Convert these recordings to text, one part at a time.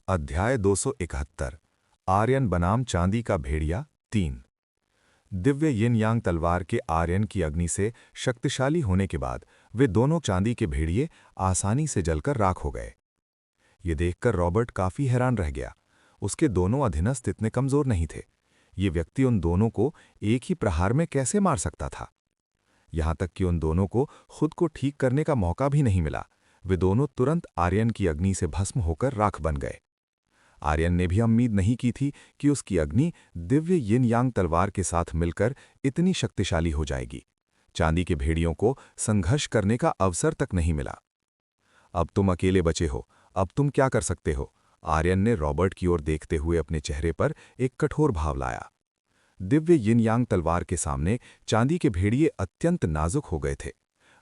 अध्याय 271 आर्यन बनाम चांदी का भेड़िया 3। दिव्य यिन यांग तलवार के आर्यन की अग्नि से शक्तिशाली होने के बाद वे दोनों चांदी के भेड़िए आसानी से जलकर राख हो गए। ये देखकर रॉबर्ट काफी हैरान रह गया। उसके दोनों अधीनस्थ इतने कमजोर नहीं थे। ये व्यक्ति उन दोनों को एक ही प्रहार में कैसे मार सकता था? यहां तक कि उन दोनों को खुद को ठीक करने का मौका भी नहीं मिला। वे दोनों तुरंत आर्यन की अग्नि से भस्म होकर राख बन गए। आर्यन ने भी उम्मीद नहीं की थी कि उसकी अग्नि दिव्य यिन यांग तलवार के साथ मिलकर इतनी शक्तिशाली हो जाएगी। चांदी के भेड़ियों को संघर्ष करने का अवसर तक नहीं मिला। अब तुम अकेले बचे हो, अब तुम क्या कर सकते हो? आर्यन ने रॉबर्ट की ओर देखते हुए अपने चेहरे पर एक कठोर भाव लाया। दिव्य यिन यांग तलवार के सामने चांदी के भेड़िए अत्यंत नाजुक हो गए थे।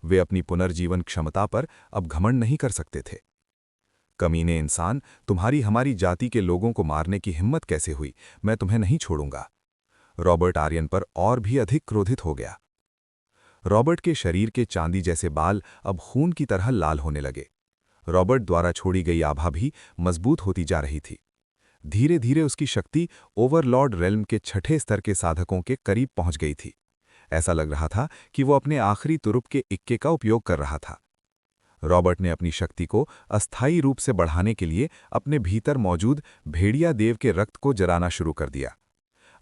वे अपनी पुनर्जीवन क्षमता पर अब घमंड नहीं कर सकते थे। कमीने इंसान, तुम्हारी हमारी जाति के लोगों को मारने की हिम्मत कैसे हुई? मैं तुम्हें नहीं छोड़ूंगा। रॉबर्ट आर्यन पर और भी अधिक क्रोधित हो गया। रॉबर्ट के शरीर के चांदी जैसे बाल अब खून की तरह लाल होने लगे। रॉबर्ट द्वारा छोड़ी गई आभा भी मजबूत होती जा रही थी। धीरे धीरे उसकी शक्ति ओवरलॉर्ड रेल्म के छठे स्तर के साधकों के करीब पहुंच गई थी। ऐसा लग रहा था कि वो अपने आखिरी तुरुप के इक्के का उपयोग कर रहा था। रॉबर्ट ने अपनी शक्ति को अस्थायी रूप से बढ़ाने के लिए अपने भीतर मौजूद भेड़िया देव के रक्त को जलाना शुरू कर दिया।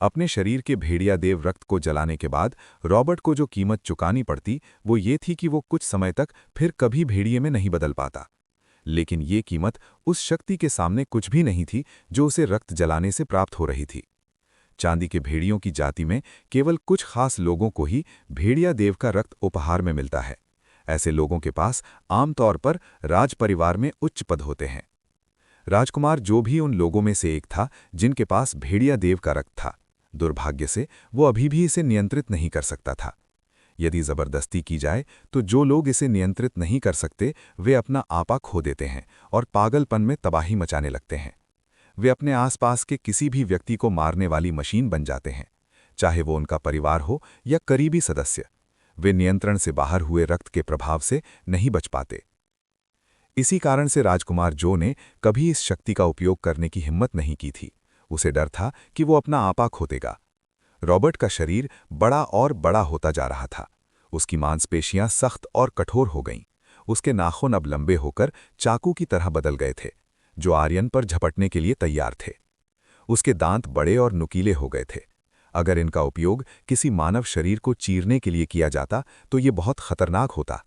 अपने शरीर के भेड़िया देव रक्त को जलाने के बाद रॉबर्ट को जो कीमत चुकानी पड़ती वो ये थी कि वो कुछ समय तक फिर कभी भेड़िए में नहीं बदल पाता। लेकिन ये कीमत उस शक्ति के सामने कुछ भी नहीं थी जो उसे रक्त जलाने से प्राप्त हो रही थी। चांदी के भेड़ियों की जाति में केवल कुछ खास लोगों को ही भेड़िया देव का रक्त उपहार में मिलता है। ऐसे लोगों के पास आमतौर पर राज परिवार में उच्च पद होते हैं। राजकुमार जो भी उन लोगों में से एक था जिनके पास भेड़िया देव का रक्त था। दुर्भाग्य से वो अभी भी इसे नियंत्रित नहीं कर सकता था। यदि जबरदस्ती की जाए तो जो लोग इसे नियंत्रित नहीं कर सकते वे अपना आपा खो देते हैं और पागलपन में तबाही मचाने लगते हैं। वे अपने आसपास के किसी भी व्यक्ति को मारने वाली मशीन बन जाते हैं, चाहे वो उनका परिवार हो या करीबी सदस्य। वे नियंत्रण से बाहर हुए रक्त के प्रभाव से नहीं बच पाते। इसी कारण से राजकुमार जो ने कभी इस शक्ति का उपयोग करने की हिम्मत नहीं की थी। उसे डर था कि वो अपना आपा खो देगा। रॉबर्ट का शरीर बड़ा और बड़ा होता जा रहा था। उसकी मांसपेशियां सख्त और कठोर हो गईं। उसके नाखून अब लंबे होकर चाकू की तरह बदल गए थे, जो आर्यन पर झपटने के लिए तैयार थे। उसके दांत बड़े और नुकीले हो गए थे। अगर इनका उपयोग किसी मानव शरीर को चीरने के लिए किया जाता तो ये बहुत खतरनाक होता।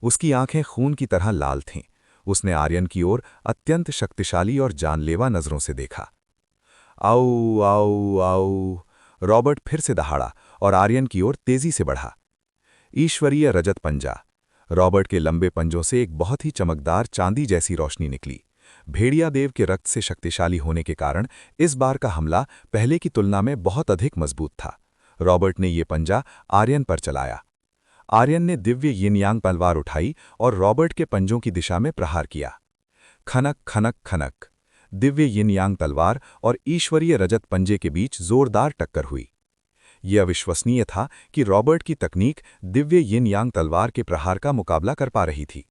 उसकी आंखें खून की तरह लाल थीं। उसने आर्यन की ओर अत्यंत शक्तिशाली और जानलेवा नजरों से देखा। आओ आओ आओ! रॉबर्ट फिर से दहाड़ा और आर्यन की ओर तेजी से बढ़ा। ईश्वरीय रजत पंजा। रॉबर्ट के लंबे पंजों से एक बहुत ही चमकदार चांदी जैसी रोशनी निकली। भेड़िया देव के रक्त से शक्तिशाली होने के कारण इस बार का हमला पहले की तुलना में बहुत अधिक मजबूत था। रॉबर्ट ने ये पंजा आर्यन पर चलाया। आर्यन ने दिव्य यिन यांग तलवार उठाई और रॉबर्ट के पंजों की दिशा में प्रहार किया। खनक खनक खनक। दिव्य यिन यांग तलवार और ईश्वरीय रजत पंजे के बीच जोरदार टक्कर हुई। यह अविश्वसनीय था कि रॉबर्ट की तकनीक दिव्य यिन यांग तलवार के प्रहार का मुकाबला कर पा रही थी।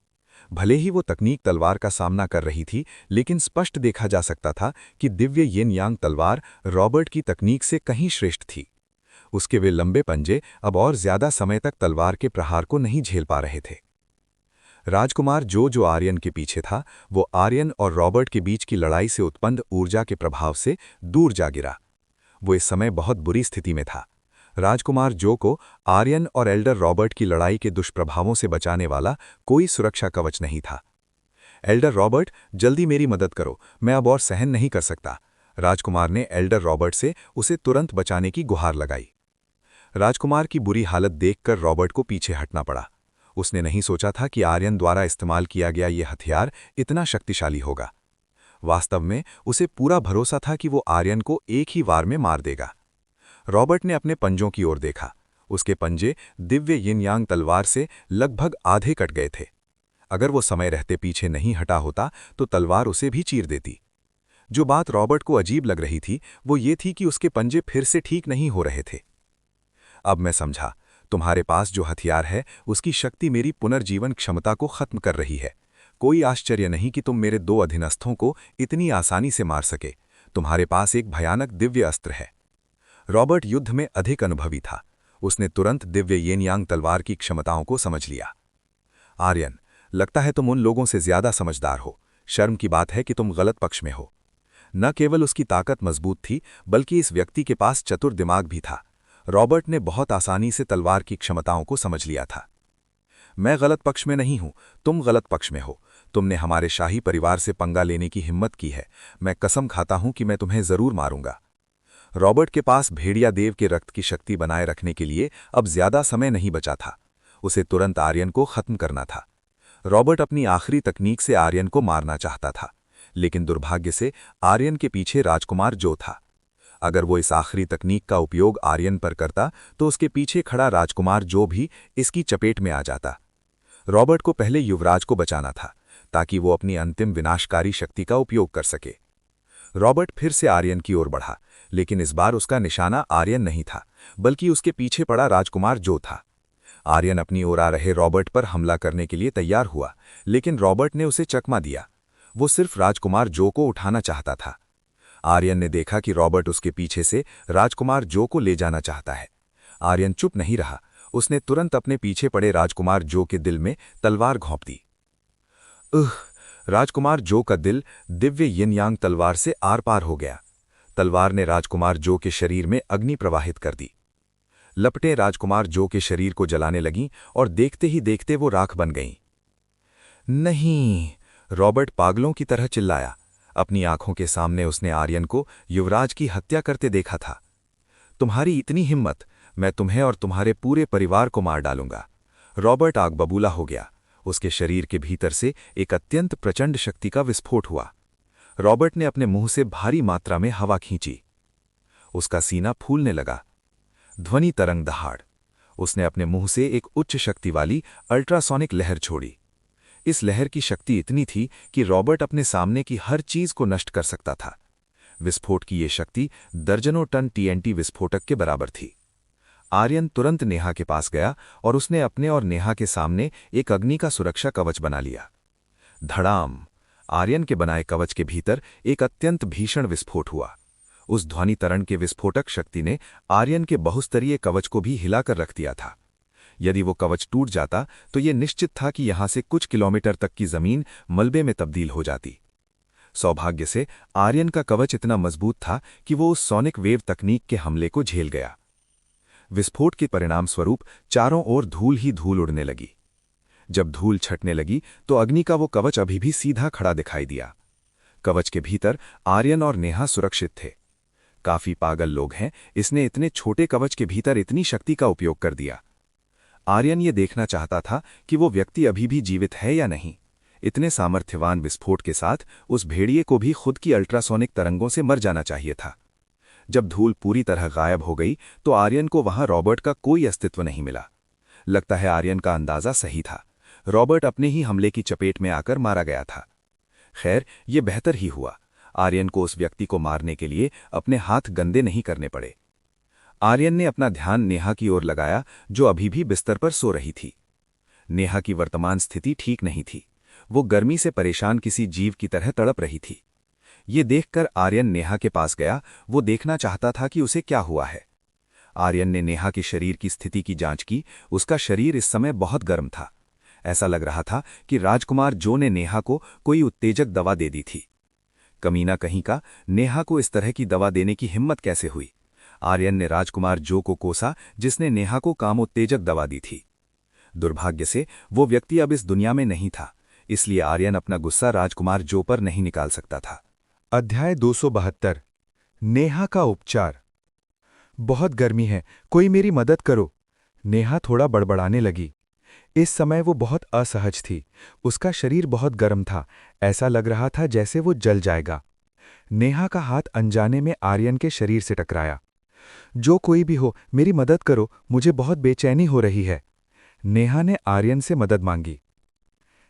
भले ही वो तकनीक तलवार का सामना कर रही थी, लेकिन स्पष्ट देखा जा सकता था कि दिव्य यिन यांग तलवार रॉबर्ट की तकनीक से कहीं श्रेष्ठ थी। उसके वे लंबे पंजे अब और ज्यादा समय तक तलवार के प्रहार को नहीं झेल पा रहे थे। राजकुमार जो आर्यन के पीछे था, वो आर्यन और रॉबर्ट के बीच की लड़ाई से उत्पन्न ऊर्जा के प्रभाव से दूर जा गिरा। वो इस समय बहुत बुरी स्थिति में था। राजकुमार जो को आर्यन और एल्डर रॉबर्ट की लड़ाई के दुष्प्रभावों से बचाने वाला कोई सुरक्षा कवच नहीं था। एल्डर रॉबर्ट, जल्दी मेरी मदद करो, मैं अब और सहन नहीं कर सकता। राजकुमार ने एल्डर रॉबर्ट से उसे तुरंत बचाने की गुहार लगाई। राजकुमार की बुरी हालत देखकर रॉबर्ट को पीछे हटना पड़ा। उसने नहीं सोचा था कि आर्यन द्वारा इस्तेमाल किया गया ये हथियार इतना शक्तिशाली होगा। वास्तव में उसे पूरा भरोसा था कि वो आर्यन को एक ही वार में मार देगा। रॉबर्ट ने अपने पंजों की ओर देखा। उसके पंजे दिव्य यिन यांग तलवार से लगभग आधे कट गए थे। अगर वो समय रहते पीछे नहीं हटा होता तो तलवार उसे भी चीर देती। जो बात रॉबर्ट को अजीब लग रही थी वो ये थी कि उसके पंजे फिर से ठीक नहीं हो रहे थे। अब मैं समझा, तुम्हारे पास जो हथियार है उसकी शक्ति मेरी पुनर्जीवन क्षमता को खत्म कर रही है। कोई आश्चर्य नहीं कि तुम मेरे 2 अधीनस्थों को इतनी आसानी से मार सके। तुम्हारे पास एक भयानक दिव्य अस्त्र है। रॉबर्ट युद्ध में अधिक अनुभवी था। उसने तुरंत दिव्य येनयांग तलवार की क्षमताओं को समझ लिया। आर्यन, लगता है तुम उन लोगों से ज्यादा समझदार हो। शर्म की बात है कि तुम गलत पक्ष में हो। न केवल उसकी ताकत मजबूत थी, बल्कि इस व्यक्ति के पास चतुर दिमाग भी था। रॉबर्ट ने बहुत आसानी से तलवार की क्षमताओं को समझ लिया था। मैं गलत पक्ष में नहीं हूं, तुम गलत पक्ष में हो। तुमने हमारे शाही परिवार से पंगा लेने की हिम्मत की है। मैं कसम खाता हूं कि मैं तुम्हें जरूर मारूंगा। रॉबर्ट के पास भेड़िया देव के रक्त की शक्ति बनाए रखने के लिए अब ज्यादा समय नहीं बचा था। उसे तुरंत आर्यन को खत्म करना था। रॉबर्ट अपनी आखिरी तकनीक से आर्यन को मारना चाहता था, लेकिन दुर्भाग्य से आर्यन के पीछे राजकुमार जो था। अगर वो इस आखिरी तकनीक का उपयोग आर्यन पर करता तो उसके पीछे खड़ा राजकुमार जो भी इसकी चपेट में आ जाता। रॉबर्ट को पहले युवराज को बचाना था, ताकि वो अपनी अंतिम विनाशकारी शक्ति का उपयोग कर सके। रॉबर्ट फिर से आर्यन की ओर बढ़ा, लेकिन इस बार उसका निशाना आर्यन नहीं था, बल्कि उसके पीछे पड़ा राजकुमार जो था। आर्यन अपनी ओर आ रहे रॉबर्ट पर हमला करने के लिए तैयार हुआ, लेकिन रॉबर्ट ने उसे चकमा दिया। वो सिर्फ राजकुमार जो को उठाना चाहता था। आर्यन ने देखा कि रॉबर्ट उसके पीछे से राजकुमार जो को ले जाना चाहता है। आर्यन चुप नहीं रहा। उसने तुरंत अपने पीछे पड़े राजकुमार जो के दिल में तलवार घोंप दी। राजकुमार जो का दिल दिव्य यिनयांग तलवार से आर पार हो गया। तलवार ने राजकुमार जो के शरीर में अग्नि प्रवाहित कर दी। लपटें राजकुमार जो के शरीर को जलाने लगीं और देखते ही देखते वो राख बन गईं। नहीं, रॉबर्ट पागलों की तरह चिल्लाया। अपनी आंखों के सामने उसने आर्यन को युवराज की हत्या करते देखा था। तुम्हारी इतनी हिम्मत, मैं तुम्हें और तुम्हारे पूरे परिवार को मार डालूंगा। रॉबर्ट आग बबूला हो गया। उसके शरीर के भीतर से एक अत्यंत प्रचंड शक्ति का विस्फोट हुआ। रॉबर्ट ने अपने मुंह से भारी मात्रा में हवा खींची। उसका सीना फूलने लगा। ध्वनि तरंग दहाड़। उसने अपने मुंह से एक उच्च शक्ति वाली अल्ट्रासोनिक लहर छोड़ी। इस लहर की शक्ति इतनी थी कि रॉबर्ट अपने सामने की हर चीज को नष्ट कर सकता था। विस्फोट की ये शक्ति दर्जनों टन टीएनटी विस्फोटक के बराबर थी। आर्यन तुरंत नेहा के पास गया और उसने अपने और नेहा के सामने एक अग्नि का सुरक्षा कवच बना लिया। धड़ाम! आर्यन के बनाए कवच के भीतर एक अत्यंत भीषण विस्फोट हुआ। उस ध्वनि तरंग के विस्फोटक शक्ति ने आर्यन के बहुस्तरीय कवच को भी हिलाकर रख दिया था। यदि वो कवच टूट जाता तो ये निश्चित था कि यहां से कुछ किलोमीटर तक की जमीन मलबे में तब्दील हो जाती। सौभाग्य से आर्यन का कवच इतना मजबूत था कि वो उस सोनिक वेव तकनीक के हमले को झेल गया। विस्फोट के परिणाम स्वरूप चारों ओर धूल ही धूल उड़ने लगी। जब धूल छटने लगी तो अग्नि का वो कवच अभी भी सीधा खड़ा दिखाई दिया। कवच के भीतर आर्यन और नेहा सुरक्षित थे। काफी पागल लोग हैं, इसने इतने छोटे कवच के भीतर इतनी शक्ति का उपयोग कर दिया। आर्यन ये देखना चाहता था कि वो व्यक्ति अभी भी जीवित है या नहीं। इतने सामर्थ्यवान विस्फोट के साथ उस भेड़िए को भी खुद की अल्ट्रासोनिक तरंगों से मर जाना चाहिए था। जब धूल पूरी तरह गायब हो गई तो आर्यन को वहां रॉबर्ट का कोई अस्तित्व नहीं मिला। लगता है आर्यन का अंदाजा सही था। रॉबर्ट अपने ही हमले की चपेट में आकर मारा गया था। खैर, ये बेहतर ही हुआ। आर्यन को उस व्यक्ति को मारने के लिए अपने हाथ गंदे नहीं करने पड़े। आर्यन ने अपना ध्यान नेहा की ओर लगाया, जो अभी भी बिस्तर पर सो रही थी। नेहा की वर्तमान स्थिति ठीक नहीं थी। वो गर्मी से परेशान किसी जीव की तरह तड़प रही थी। ये देखकर आर्यन नेहा के पास गया। वो देखना चाहता था कि उसे क्या हुआ है। आर्यन ने नेहा के शरीर की स्थिति की जांच की। उसका शरीर इस समय बहुत गर्म था। ऐसा लग रहा था कि राजकुमार जो ने नेहा को कोई उत्तेजक दवा दे दी थी। कमीना कहीं का, नेहा को इस तरह की दवा देने की हिम्मत कैसे हुई? आर्यन ने राजकुमार जो को कोसा, जिसने नेहा को कामोत्तेजक दवा दी थी। दुर्भाग्य से वो व्यक्ति अब इस दुनिया में नहीं था, इसलिए आर्यन अपना गुस्सा राजकुमार जो पर नहीं निकाल सकता था। अध्याय 272। नेहा का उपचार। बहुत गर्मी है, कोई मेरी मदद करो। नेहा थोड़ा बड़बड़ाने लगी। इस समय वो बहुत असहज थी। उसका शरीर बहुत गर्म था। ऐसा लग रहा था जैसे वो जल जाएगा। नेहा का हाथ अनजाने में आर्यन के शरीर से टकराया। जो कोई भी हो, मेरी मदद करो, मुझे बहुत बेचैनी हो रही है। नेहा ने आर्यन से मदद मांगी।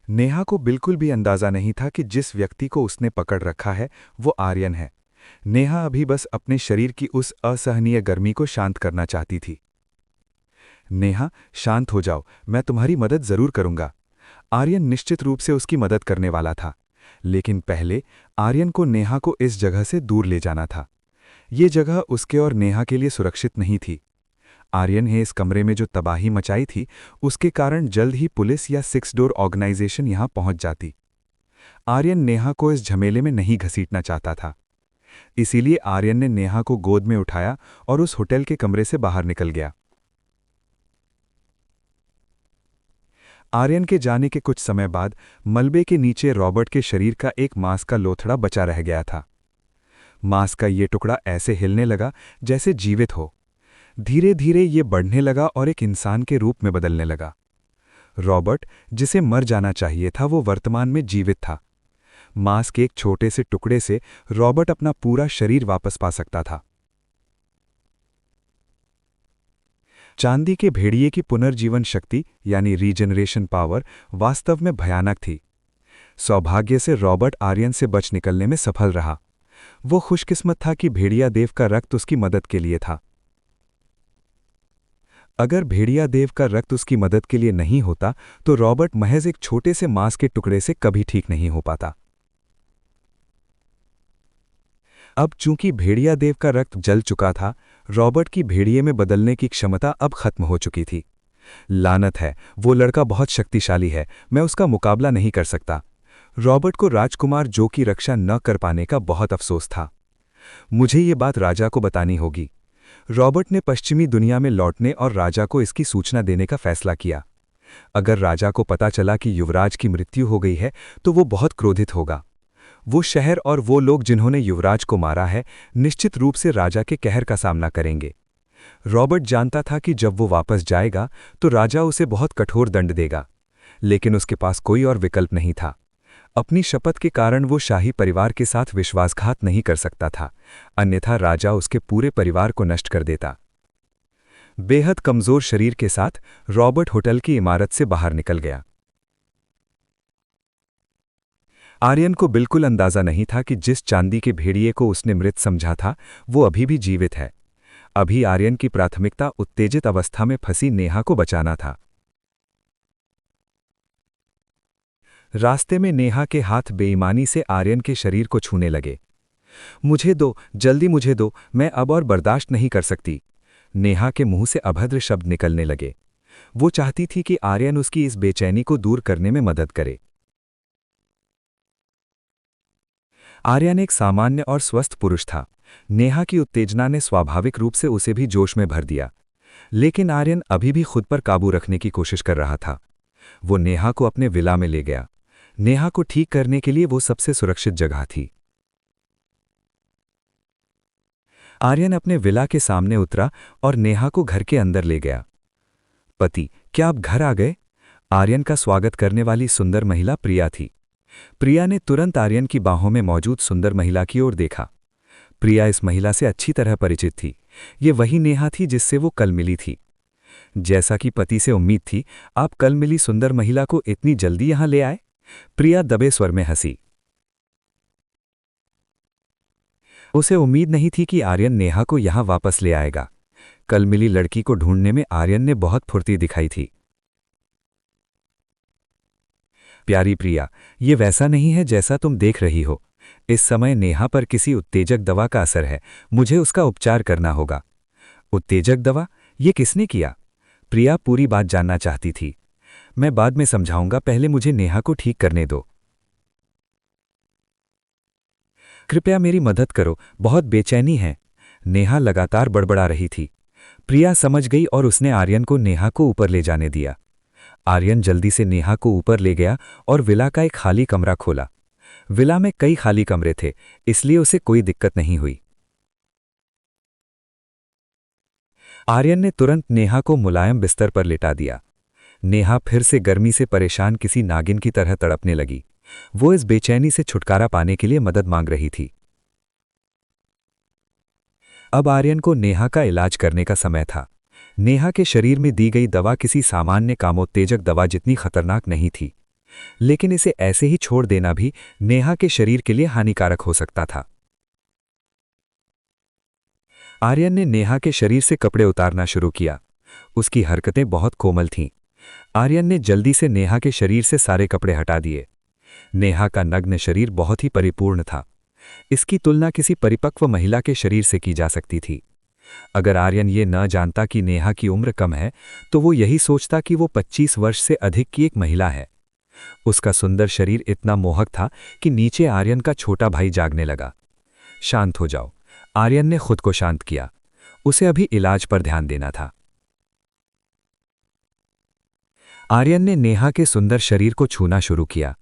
नेहा को बिल्कुल भी अंदाजा नहीं था कि जिस व्यक्ति को उसने पकड़ रखा है वो आर्यन है। नेहा अभी बस अपने शरीर की उस असहनीय गर्मी को शांत करना चाहती थी। नेहा, शांत हो जाओ, मैं तुम्हारी मदद जरूर करूंगा। आर्यन निश्चित रूप से उसकी मदद करने वाला था, लेकिन पहले आर्यन को नेहा को इस जगह से दूर ले जाना था। ये जगह उसके और नेहा के लिए सुरक्षित नहीं थी। आर्यन ने इस कमरे में जो तबाही मचाई थी, उसके कारण जल्द ही पुलिस या सिक्स डोर ऑर्गेनाइजेशन यहां पहुंच जाती। आर्यन नेहा को इस झमेले में नहीं घसीटना चाहता था। इसीलिए आर्यन ने नेहा को गोद में उठाया और उस होटल के कमरे से बाहर निकल गया। आर्यन के जाने के कुछ समय बाद मलबे के नीचे रॉबर्ट के शरीर का एक मांस का लोथड़ा बचा रह गया था। मांस का ये टुकड़ा ऐसे हिलने लगा जैसे जीवित हो। धीरे धीरे ये बढ़ने लगा और एक इंसान के रूप में बदलने लगा। रॉबर्ट, जिसे मर जाना चाहिए था, वो वर्तमान में जीवित था। मांस के एक छोटे से टुकड़े से रॉबर्ट अपना पूरा शरीर वापस पा सकता था। चांदी के भेड़िए की पुनर्जीवन शक्ति यानी रीजनरेशन पावर वास्तव में भयानक थी। सौभाग्य से रॉबर्ट आर्यन से बच निकलने में सफल रहा। वो खुशकिस्मत था कि भेड़िया देव का रक्त उसकी मदद के लिए था। अगर भेड़िया देव का रक्त उसकी मदद के लिए नहीं होता तो रॉबर्ट महज एक छोटे से मांस के टुकड़े से कभी ठीक नहीं हो पाता। अब चूंकि भेड़िया देव का रक्त जल चुका था, रॉबर्ट की भेड़िए में बदलने की क्षमता अब खत्म हो चुकी थी। लानत है, वो लड़का बहुत शक्तिशाली है, मैं उसका मुकाबला नहीं कर सकता। रॉबर्ट को राजकुमार जो की रक्षा न कर पाने का बहुत अफसोस था। मुझे ये बात राजा को बतानी होगी। रॉबर्ट ने पश्चिमी दुनिया में लौटने और राजा को इसकी सूचना देने का फैसला किया। अगर राजा को पता चला कि युवराज की मृत्यु हो गई है तो वो बहुत क्रोधित होगा। वो शहर और वो लोग जिन्होंने युवराज को मारा है, निश्चित रूप से राजा के कहर का सामना करेंगे। रॉबर्ट जानता था कि जब वो वापस जाएगा तो राजा उसे बहुत कठोर दंड देगा, लेकिन उसके पास कोई और विकल्प नहीं था। अपनी शपथ के कारण वो शाही परिवार के साथ विश्वासघात नहीं कर सकता था, अन्यथा राजा उसके पूरे परिवार को नष्ट कर देता। बेहद कमजोर शरीर के साथ रॉबर्ट होटल की इमारत से बाहर निकल गया। आर्यन को बिल्कुल अंदाजा नहीं था कि जिस चांदी के भेड़िए को उसने मृत समझा था, वो अभी भी जीवित है। अभी आर्यन की प्राथमिकता उत्तेजित अवस्था में फंसी नेहा को बचाना था। रास्ते में नेहा के हाथ बेईमानी से आर्यन के शरीर को छूने लगे। मुझे दो, जल्दी मुझे दो, मैं अब और बर्दाश्त नहीं कर सकती। नेहा के मुंह से अभद्र शब्द निकलने लगे। वो चाहती थी कि आर्यन उसकी इस बेचैनी को दूर करने में मदद करे। आर्यन एक सामान्य और स्वस्थ पुरुष था। नेहा की उत्तेजना ने स्वाभाविक रूप से उसे भी जोश में भर दिया, लेकिन आर्यन अभी भी खुद पर काबू रखने की कोशिश कर रहा था। वो नेहा को अपने विला में ले गया। नेहा को ठीक करने के लिए वो सबसे सुरक्षित जगह थी। आर्यन अपने विला के सामने उतरा और नेहा को घर के अंदर ले गया। पति, क्या आप घर आ गए? आर्यन का स्वागत करने वाली सुंदर महिला प्रिया थी। प्रिया ने तुरंत आर्यन की बाहों में मौजूद सुंदर महिला की ओर देखा। प्रिया इस महिला से अच्छी तरह परिचित थी। ये वही नेहा थी जिससे वो कल मिली थी। जैसा कि पति से उम्मीद थी, आप कल मिली सुंदर महिला को इतनी जल्दी यहां ले आए? प्रिया दबे स्वर में हंसी। उसे उम्मीद नहीं थी कि आर्यन नेहा को यहां वापस ले आएगा। कल मिली लड़की को ढूंढने में आर्यन ने बहुत फुर्ती दिखाई थी। प्यारी प्रिया, ये वैसा नहीं है जैसा तुम देख रही हो। इस समय नेहा पर किसी उत्तेजक दवा का असर है। मुझे उसका उपचार करना होगा। उत्तेजक दवा? ये किसने किया? प्रिया पूरी बात जानना चाहती थी। मैं बाद में समझाऊंगा, पहले मुझे नेहा को ठीक करने दो। कृपया मेरी मदद करो, बहुत बेचैनी है। नेहा लगातार बड़बड़ा रही थी। प्रिया समझ गई और उसने आर्यन को नेहा को ऊपर ले जाने दिया। आर्यन जल्दी से नेहा को ऊपर ले गया और विला का एक खाली कमरा खोला। विला में कई खाली कमरे थे, इसलिए उसे कोई दिक्कत नहीं हुई। आर्यन ने तुरंत नेहा को मुलायम बिस्तर पर लिटा दिया। नेहा फिर से गर्मी से परेशान किसी नागिन की तरह तड़पने लगी। वो इस बेचैनी से छुटकारा पाने के लिए मदद मांग रही थी। अब आर्यन को नेहा का इलाज करने का समय था। नेहा के शरीर में दी गई दवा किसी सामान्य कामोत्तेजक दवा जितनी खतरनाक नहीं थी, लेकिन इसे ऐसे ही छोड़ देना भी नेहा के शरीर के लिए हानिकारक हो सकता था। आर्यन ने नेहा के शरीर से कपड़े उतारना शुरू किया। उसकी हरकतें बहुत कोमल थीं। आर्यन ने जल्दी से नेहा के शरीर से सारे कपड़े हटा दिए। नेहा का नग्न शरीर बहुत ही परिपूर्ण था। इसकी तुलना किसी परिपक्व महिला के शरीर से की जा सकती थी। अगर आर्यन ये न जानता कि नेहा की उम्र कम है, तो वो यही सोचता कि वो 25 वर्ष से अधिक की एक महिला है। उसका सुंदर शरीर इतना मोहक था कि नीचे आर्यन का छोटा भाई जागने लगा। शांत हो जाओ, आर्यन ने खुद को शांत किया। उसे अभी इलाज पर ध्यान देना था। आर्यन ने नेहा के सुंदर शरीर को छूना शुरू किया।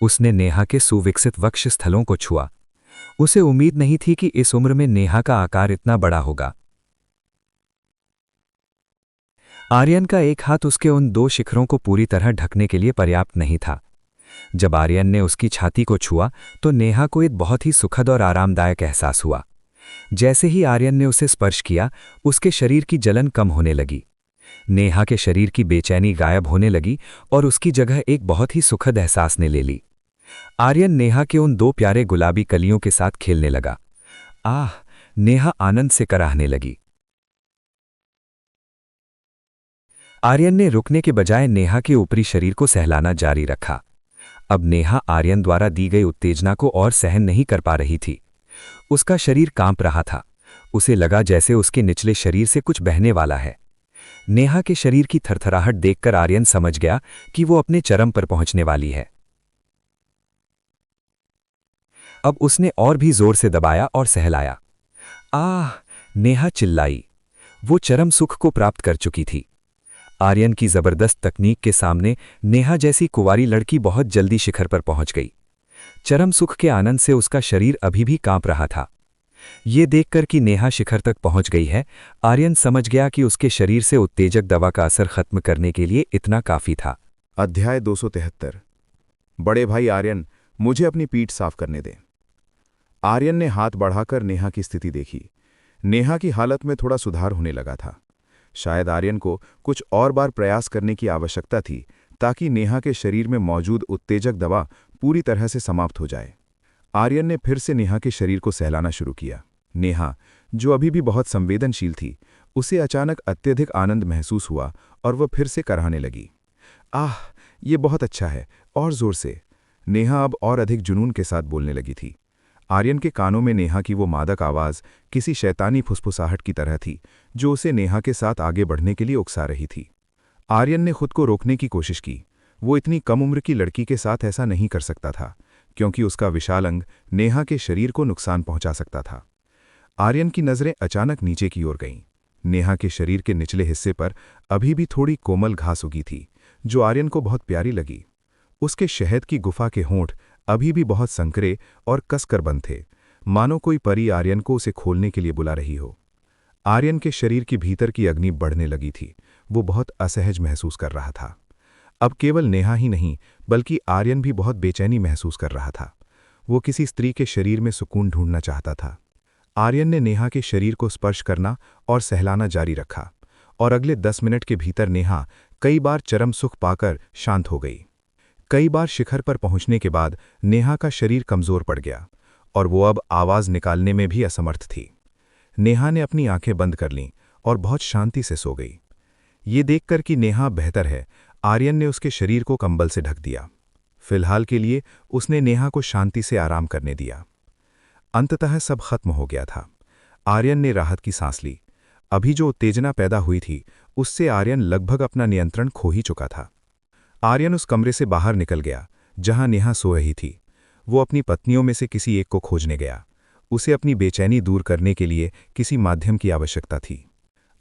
उसने नेहा के सुविकसित वक्ष स्थलों को छुआ। उसे उम्मीद नहीं थी कि इस उम्र में नेहा का आकार इतना बड़ा होगा। आर्यन का एक हाथ उसके उन 2 शिखरों को पूरी तरह ढकने के लिए पर्याप्त नहीं था। जब आर्यन ने उसकी छाती को छुआ तो नेहा को एक बहुत ही सुखद और आरामदायक एहसास हुआ। जैसे ही आर्यन ने उसे स्पर्श किया, उसके शरीर की जलन कम होने लगी। नेहा के शरीर की बेचैनी गायब होने लगी और उसकी जगह एक बहुत ही सुखद एहसास ने ले ली। आर्यन नेहा के उन 2 प्यारे गुलाबी कलियों के साथ खेलने लगा। आह! नेहा आनंद से कराहने लगी। आर्यन ने रुकने के बजाय नेहा के ऊपरी शरीर को सहलाना जारी रखा। अब नेहा आर्यन द्वारा दी गई उत्तेजना को और सहन नहीं कर पा रही थी। उसका शरीर कांप रहा था। उसे लगा जैसे उसके निचले शरीर से कुछ बहने वाला है। नेहा के शरीर की थरथराहट देखकर आर्यन समझ गया कि वो अपने चरम पर पहुंचने वाली है। अब उसने और भी जोर से दबाया और सहलाया। आह! नेहा चिल्लाई। वो चरम सुख को प्राप्त कर चुकी थी। आर्यन की जबरदस्त तकनीक के सामने नेहा जैसी कुंवारी लड़की बहुत जल्दी शिखर पर पहुंच गई। चरम सुख के आनंद से उसका शरीर अभी भी कांप रहा था। ये देखकर कि नेहा शिखर तक पहुंच गई है, आर्यन समझ गया कि उसके शरीर से उत्तेजक दवा का असर खत्म करने के लिए इतना काफी था। अध्याय 273। बड़े भाई आर्यन, मुझे अपनी पीठ साफ करने दें। आर्यन ने हाथ बढ़ाकर नेहा की स्थिति देखी। नेहा की हालत में थोड़ा सुधार होने लगा था। शायद आर्यन को कुछ और बार प्रयास करने की आवश्यकता थी ताकि नेहा के शरीर में मौजूद उत्तेजक दवा पूरी तरह से समाप्त हो जाए। आर्यन ने फिर से नेहा के शरीर को सहलाना शुरू किया। नेहा, जो अभी भी बहुत संवेदनशील थी, उसे अचानक अत्यधिक आनंद महसूस हुआ और वह फिर से कराहने लगी। आह! ये बहुत अच्छा है, और जोर से। नेहा अब और अधिक जुनून के साथ बोलने लगी थी। आर्यन के कानों में नेहा की वो मादक आवाज़ किसी शैतानी फुसफुसाहट की तरह थी, जो उसे नेहा के साथ आगे बढ़ने के लिए उकसा रही थी। आर्यन ने खुद को रोकने की कोशिश की। वो इतनी कम उम्र की लड़की के साथ ऐसा नहीं कर सकता था, क्योंकि उसका विशाल अंग नेहा के शरीर को नुकसान पहुंचा सकता था। आर्यन की नज़रें अचानक नीचे की ओर गईं। नेहा के शरीर के निचले हिस्से पर अभी भी थोड़ी कोमल घास उगी थी, जो आर्यन को बहुत प्यारी लगी। उसके शहद की गुफा के होंठ अभी भी बहुत संकरे और कसकर बंद थे, मानो कोई परी आर्यन को उसे खोलने के लिए बुला रही हो। आर्यन के शरीर की भीतर की अग्नि बढ़ने लगी थी। वो बहुत असहज महसूस कर रहा था। अब केवल नेहा ही नहीं, बल्कि आर्यन भी बहुत बेचैनी महसूस कर रहा था। वो किसी स्त्री के शरीर में सुकून ढूंढना चाहता था। आर्यन ने नेहा के शरीर को स्पर्श करना और सहलाना जारी रखा, और अगले 10 मिनट के भीतर नेहा कई बार चरम सुख पाकर शांत हो गई। कई बार शिखर पर पहुंचने के बाद नेहा का शरीर कमजोर पड़ गया और वो अब आवाज निकालने में भी असमर्थ थी। नेहा ने अपनी आंखें बंद कर लीं और बहुत शांति से सो गई। ये देखकर कि नेहा बेहतर है, आर्यन ने उसके शरीर को कंबल से ढक दिया। फिलहाल के लिए उसने नेहा को शांति से आराम करने दिया। अंततः सब खत्म हो गया था। आर्यन ने राहत की सांस ली। अभी जो उत्तेजना पैदा हुई थी, उससे आर्यन लगभग अपना नियंत्रण खो ही चुका था। आर्यन उस कमरे से बाहर निकल गया जहां नेहा सो रही थी। वो अपनी पत्नियों में से किसी एक को खोजने गया। उसे अपनी बेचैनी दूर करने के लिए किसी माध्यम की आवश्यकता थी।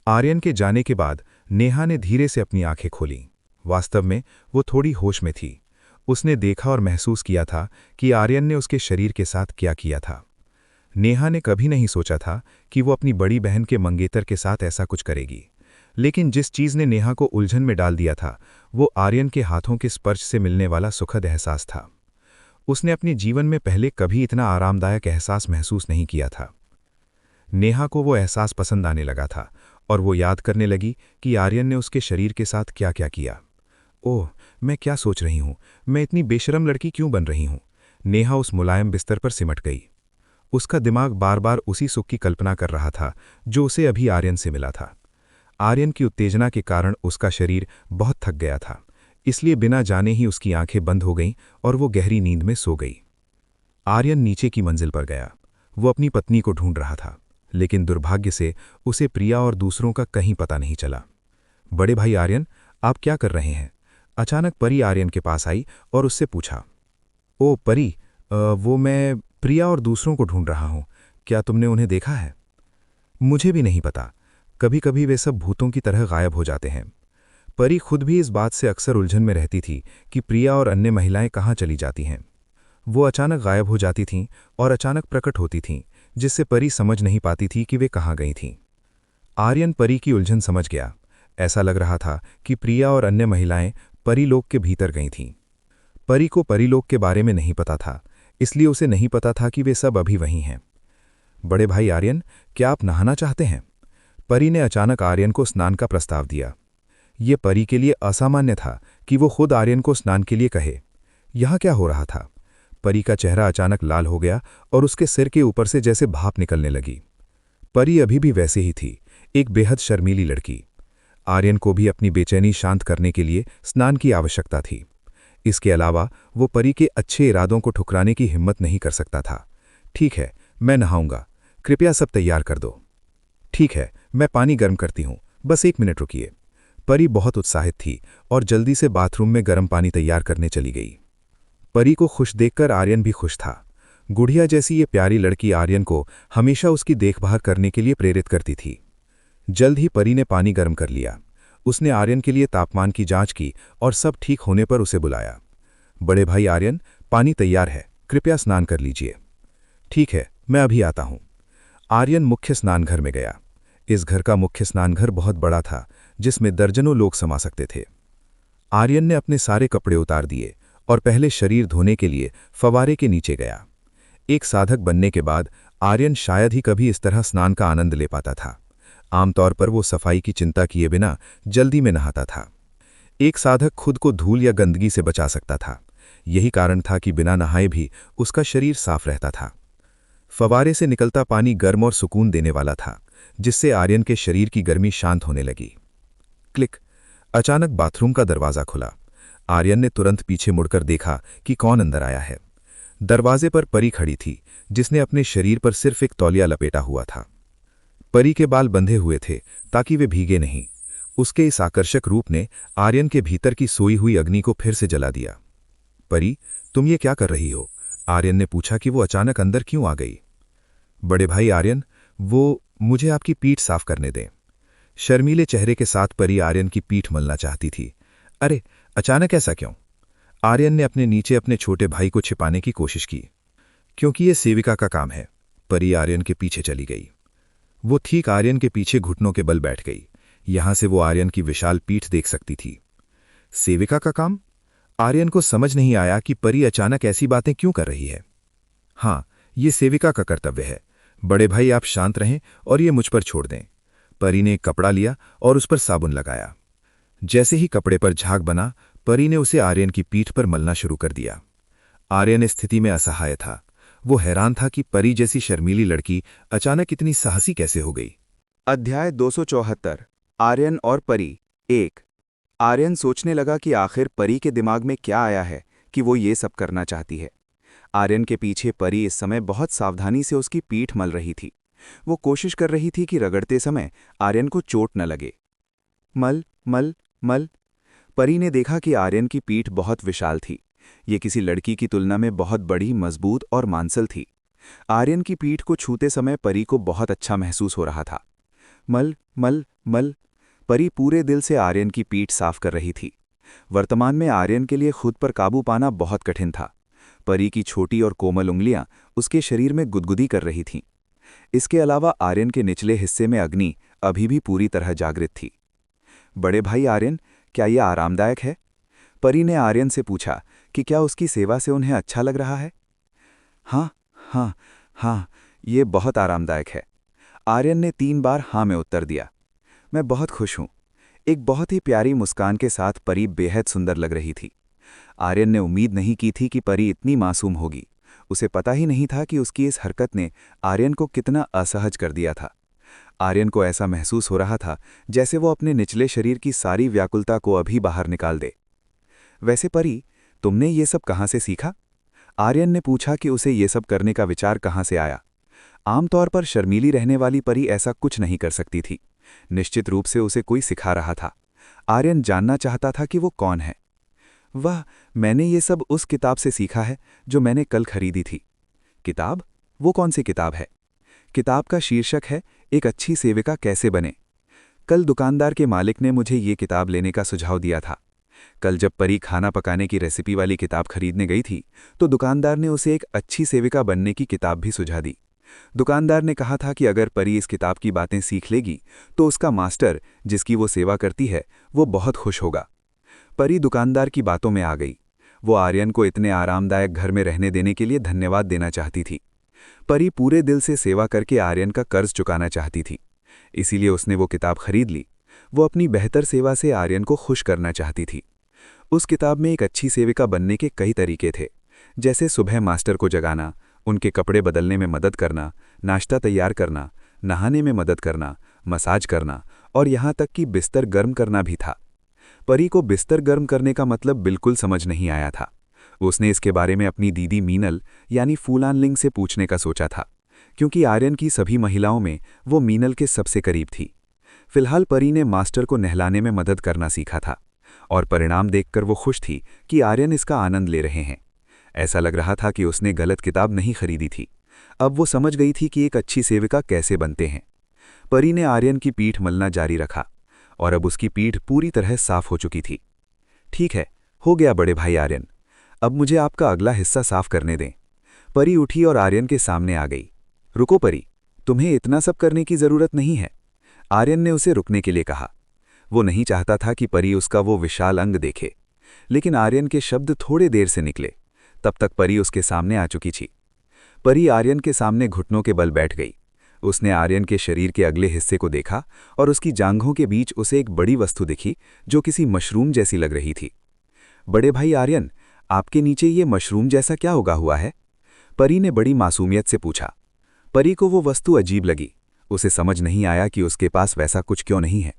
आर्यन के जाने के बाद नेहा ने धीरे से अपनी आंखें खोलीं। वास्तव में वो थोड़ी होश में थी। उसने देखा और महसूस किया था कि आर्यन ने उसके शरीर के साथ क्या किया था। नेहा ने कभी नहीं सोचा था कि वो अपनी बड़ी बहन के मंगेतर के साथ ऐसा कुछ करेगी, लेकिन जिस चीज ने नेहा को उलझन में डाल दिया था, वो आर्यन के हाथों के स्पर्श से मिलने वाला सुखद एहसास था। उसने अपने जीवन में पहले कभी इतना आरामदायक एहसास महसूस नहीं किया था। नेहा को वो एहसास पसंद आने लगा था और वो याद करने लगी कि आर्यन ने उसके शरीर के साथ क्या क्या किया। ओह, मैं क्या सोच रही हूँ, मैं इतनी बेशरम लड़की क्यों बन रही हूँ। नेहा उस मुलायम बिस्तर पर सिमट गई। उसका दिमाग बार बार उसी सुख की कल्पना कर रहा था जो उसे अभी आर्यन से मिला था। आर्यन की उत्तेजना के कारण उसका शरीर बहुत थक गया था, इसलिए बिना जाने ही उसकी आंखें बंद हो गईं और वो गहरी नींद में सो गई। आर्यन नीचे की मंजिल पर गया। वो अपनी पत्नी को ढूंढ रहा था, लेकिन दुर्भाग्य से उसे प्रिया और दूसरों का कहीं पता नहीं चला। बड़े भाई आर्यन, आप क्या कर रहे हैं? अचानक परी आर्यन के पास आई और उससे पूछा। ओ परी, वो मैं प्रिया और दूसरों को ढूंढ रहा हूं। क्या तुमने उन्हें देखा है? मुझे भी नहीं पता। कभी कभी वे सब भूतों की तरह गायब हो जाते हैं। परी खुद भी इस बात से अक्सर उलझन में रहती थी कि प्रिया और अन्य महिलाएं कहाँ चली जाती हैं। वो अचानक गायब हो जाती थीं और अचानक प्रकट होती थीं, जिससे परी समझ नहीं पाती थी कि वे कहाँ गई थीं। आर्यन परी की उलझन समझ गया। ऐसा लग रहा था कि प्रिया और अन्य महिलाएं परीलोक के भीतर गई थीं। परी को परीलोक के बारे में नहीं पता था, इसलिए उसे नहीं पता था कि वे सब अभी वहीं हैं। बड़े भाई आर्यन, क्या आप नहाना चाहते हैं? परी ने अचानक आर्यन को स्नान का प्रस्ताव दिया। ये परी के लिए असामान्य था कि वो खुद आर्यन को स्नान के लिए कहे। यहाँ क्या हो रहा था? परी का चेहरा अचानक लाल हो गया और उसके सिर के ऊपर से जैसे भाप निकलने लगी। परी अभी भी वैसे ही थी, एक बेहद शर्मीली लड़की। आर्यन को भी अपनी बेचैनी शांत करने के लिए स्नान की आवश्यकता थी। इसके अलावा वो परी के अच्छे इरादों को ठुकराने की हिम्मत नहीं कर सकता था। ठीक है, मैं नहाऊंगा, कृपया सब तैयार कर दो। ठीक है, मैं पानी गर्म करती हूँ, बस 1 मिनट रुकिए। परी बहुत उत्साहित थी और जल्दी से बाथरूम में गर्म पानी तैयार करने चली गई। परी को खुश देखकर आर्यन भी खुश था। गुड़िया जैसी ये प्यारी लड़की आर्यन को हमेशा उसकी देखभाल करने के लिए प्रेरित करती थी। जल्द ही परी ने पानी गर्म कर लिया। उसने आर्यन के लिए तापमान की जांच की और सब ठीक होने पर उसे बुलाया। बड़े भाई आर्यन, पानी तैयार है, कृपया स्नान कर लीजिए। ठीक है, मैं अभी आता हूं। आर्यन मुख्य स्नानघर में गया। इस घर का मुख्य स्नानघर बहुत बड़ा था, जिसमें दर्जनों लोग समा सकते थे। आर्यन ने अपने सारे कपड़े उतार दिए और पहले शरीर धोने के लिए फवारे के नीचे गया। एक साधक बनने के बाद आर्यन शायद ही कभी इस तरह स्नान का आनंद ले पाता था। आमतौर पर वो सफाई की चिंता किए बिना जल्दी में नहाता था। एक साधक खुद को धूल या गंदगी से बचा सकता था। यही कारण था कि बिना नहाए भी उसका शरीर साफ रहता था। फवारे से निकलता पानी गर्म और सुकून देने वाला था, जिससे आर्यन के शरीर की गर्मी शांत होने लगी। क्लिक! अचानक बाथरूम का दरवाजा खुला। आर्यन ने तुरंत पीछे मुड़कर देखा कि कौन अंदर आया है। दरवाजे पर परी खड़ी थी, जिसने अपने शरीर पर सिर्फ एक तौलिया लपेटा हुआ था। परी के बाल बंधे हुए थे ताकि वे भीगे नहीं। उसके इस आकर्षक रूप ने आर्यन के भीतर की सोई हुई अग्नि को फिर से जला दिया। परी, तुम ये क्या कर रही हो? आर्यन ने पूछा कि वो अचानक अंदर क्यों आ गई। बड़े भाई आर्यन, वो मुझे आपकी पीठ साफ करने दें। शर्मीले चेहरे के साथ परी आर्यन की पीठ मलना चाहती थी। अरे, अचानक ऐसा क्यों? आर्यन ने अपने नीचे अपने छोटे भाई को छिपाने की कोशिश की। क्योंकि ये सेविका का काम है। परी आर्यन के पीछे चली गई। वो ठीक आर्यन के पीछे घुटनों के बल बैठ गई। यहां से वो आर्यन की विशाल पीठ देख सकती थी। सेविका का काम? आर्यन को समझ नहीं आया कि परी अचानक ऐसी बातें क्यों कर रही है। हाँ, ये सेविका का कर्तव्य है। बड़े भाई, आप शांत रहें और ये मुझ पर छोड़ दें। परी ने एक कपड़ा लिया और उस पर साबुन लगाया। जैसे ही कपड़े पर झाग बना, परी ने उसे आर्यन की पीठ पर मलना शुरू कर दिया। आर्यन इस स्थिति में असहाय था। वो हैरान था कि परी जैसी शर्मीली लड़की अचानक इतनी साहसी कैसे हो गई। अध्याय 274 आर्यन और परी 1। आर्यन सोचने लगा कि आखिर परी के दिमाग में क्या आया है कि वो ये सब करना चाहती है। आर्यन के पीछे परी इस समय बहुत सावधानी से उसकी पीठ मल रही थी। वो कोशिश कर रही थी कि रगड़ते समय आर्यन को चोट न लगे। मल मल मल। परी ने देखा कि आर्यन की पीठ बहुत विशाल थी। ये किसी लड़की की तुलना में बहुत बड़ी, मजबूत और मांसल थी। आर्यन की पीठ को छूते समय परी को बहुत अच्छा महसूस हो रहा था। मल मल मल। परी पूरे दिल से आर्यन की पीठ साफ कर रही थी। वर्तमान में आर्यन के लिए खुद पर काबू पाना बहुत कठिन था। परी की छोटी और कोमल उंगलियां उसके शरीर में गुदगुदी कर रही थीं। इसके अलावा आर्यन के निचले हिस्से में अग्नि अभी भी पूरी तरह जागृत थी। बड़े भाई आर्यन, क्या यह आरामदायक है? परी ने आर्यन से पूछा कि क्या उसकी सेवा से उन्हें अच्छा लग रहा है। हाँ हाँ हाँ, ये बहुत आरामदायक है। आर्यन ने 3 बार हाँ में उत्तर दिया। मैं बहुत खुश हूँ। एक बहुत ही प्यारी मुस्कान के साथ परी बेहद सुंदर लग रही थी। आर्यन ने उम्मीद नहीं की थी कि परी इतनी मासूम होगी। उसे पता ही नहीं था कि उसकी इस हरकत ने आर्यन को कितना असहज कर दिया था। आर्यन को ऐसा महसूस हो रहा था जैसे वो अपने निचले शरीर की सारी व्याकुलता को अभी बाहर निकाल दे। वैसे परी, तुमने ये सब कहाँ से सीखा? आर्यन ने पूछा कि उसे ये सब करने का विचार कहाँ से आया। आमतौर पर शर्मीली रहने वाली परी ऐसा कुछ नहीं कर सकती थी। निश्चित रूप से उसे कोई सिखा रहा था। आर्यन जानना चाहता था कि वो कौन है। वह, मैंने ये सब उस किताब से सीखा है जो मैंने कल खरीदी थी। किताब? वो कौन सी किताब है? किताब का शीर्षक है एक अच्छी सेविका कैसे बने। कल दुकानदार के मालिक ने मुझे ये किताब लेने का सुझाव दिया था। कल जब परी खाना पकाने की रेसिपी वाली किताब खरीदने गई थी तो दुकानदार ने उसे एक अच्छी सेविका बनने की किताब भी सुझा दी। दुकानदार ने कहा था कि अगर परी इस किताब की बातें सीख लेगी तो उसका मास्टर, जिसकी वो सेवा करती है, वो बहुत खुश होगा। परी दुकानदार की बातों में आ गई। वो आर्यन को इतने आरामदायक घर में रहने देने के लिए धन्यवाद देना चाहती थी। परी पूरे दिल से सेवा करके आर्यन का कर्ज चुकाना चाहती थी, इसीलिए उसने वो किताब खरीद ली। वो अपनी बेहतर सेवा से आर्यन को खुश करना चाहती थी। उस किताब में एक अच्छी सेविका बनने के कई तरीके थे, जैसे सुबह मास्टर को जगाना, उनके कपड़े बदलने में मदद करना, नाश्ता तैयार करना, नहाने में मदद करना, मसाज करना और यहाँ तक कि बिस्तर गर्म करना भी था। परी को बिस्तर गर्म करने का मतलब बिल्कुल समझ नहीं आया था। उसने इसके बारे में अपनी दीदी मीनल यानी फूलानलिंग से पूछने का सोचा था, क्योंकि आर्यन की सभी महिलाओं में वो मीनल के सबसे करीब थी। फिलहाल परी ने मास्टर को नहलाने में मदद करना सीखा था और परिणाम देखकर वो खुश थी कि आर्यन इसका आनंद ले रहे हैं। ऐसा लग रहा था कि उसने गलत किताब नहीं खरीदी थी। अब वो समझ गई थी कि एक अच्छी सेविका कैसे बनते हैं। परी ने आर्यन की पीठ मलना जारी रखा और अब उसकी पीठ पूरी तरह साफ हो चुकी थी। ठीक है, हो गया बड़े भाई आर्यन, अब मुझे आपका अगला हिस्सा साफ करने दें। परी उठी और आर्यन के सामने आ गई। रुको परी, तुम्हें इतना सब करने की जरूरत नहीं है। आर्यन ने उसे रुकने के लिए कहा। वो नहीं चाहता था कि परी उसका वो विशाल अंग देखे, लेकिन आर्यन के शब्द थोड़े देर से निकले। तब तक परी उसके सामने आ चुकी थी। परी आर्यन के सामने घुटनों के बल बैठ गई। उसने आर्यन के शरीर के अगले हिस्से को देखा और उसकी जांघों के बीच उसे एक बड़ी वस्तु दिखी जो किसी मशरूम जैसी लग रही थी। बड़े भाई आर्यन, आपके नीचे ये मशरूम जैसा क्या उगा हुआ है? परी ने बड़ी मासूमियत से पूछा। परी को वो वस्तु अजीब लगी। उसे समझ नहीं आया कि उसके पास वैसा कुछ क्यों नहीं है।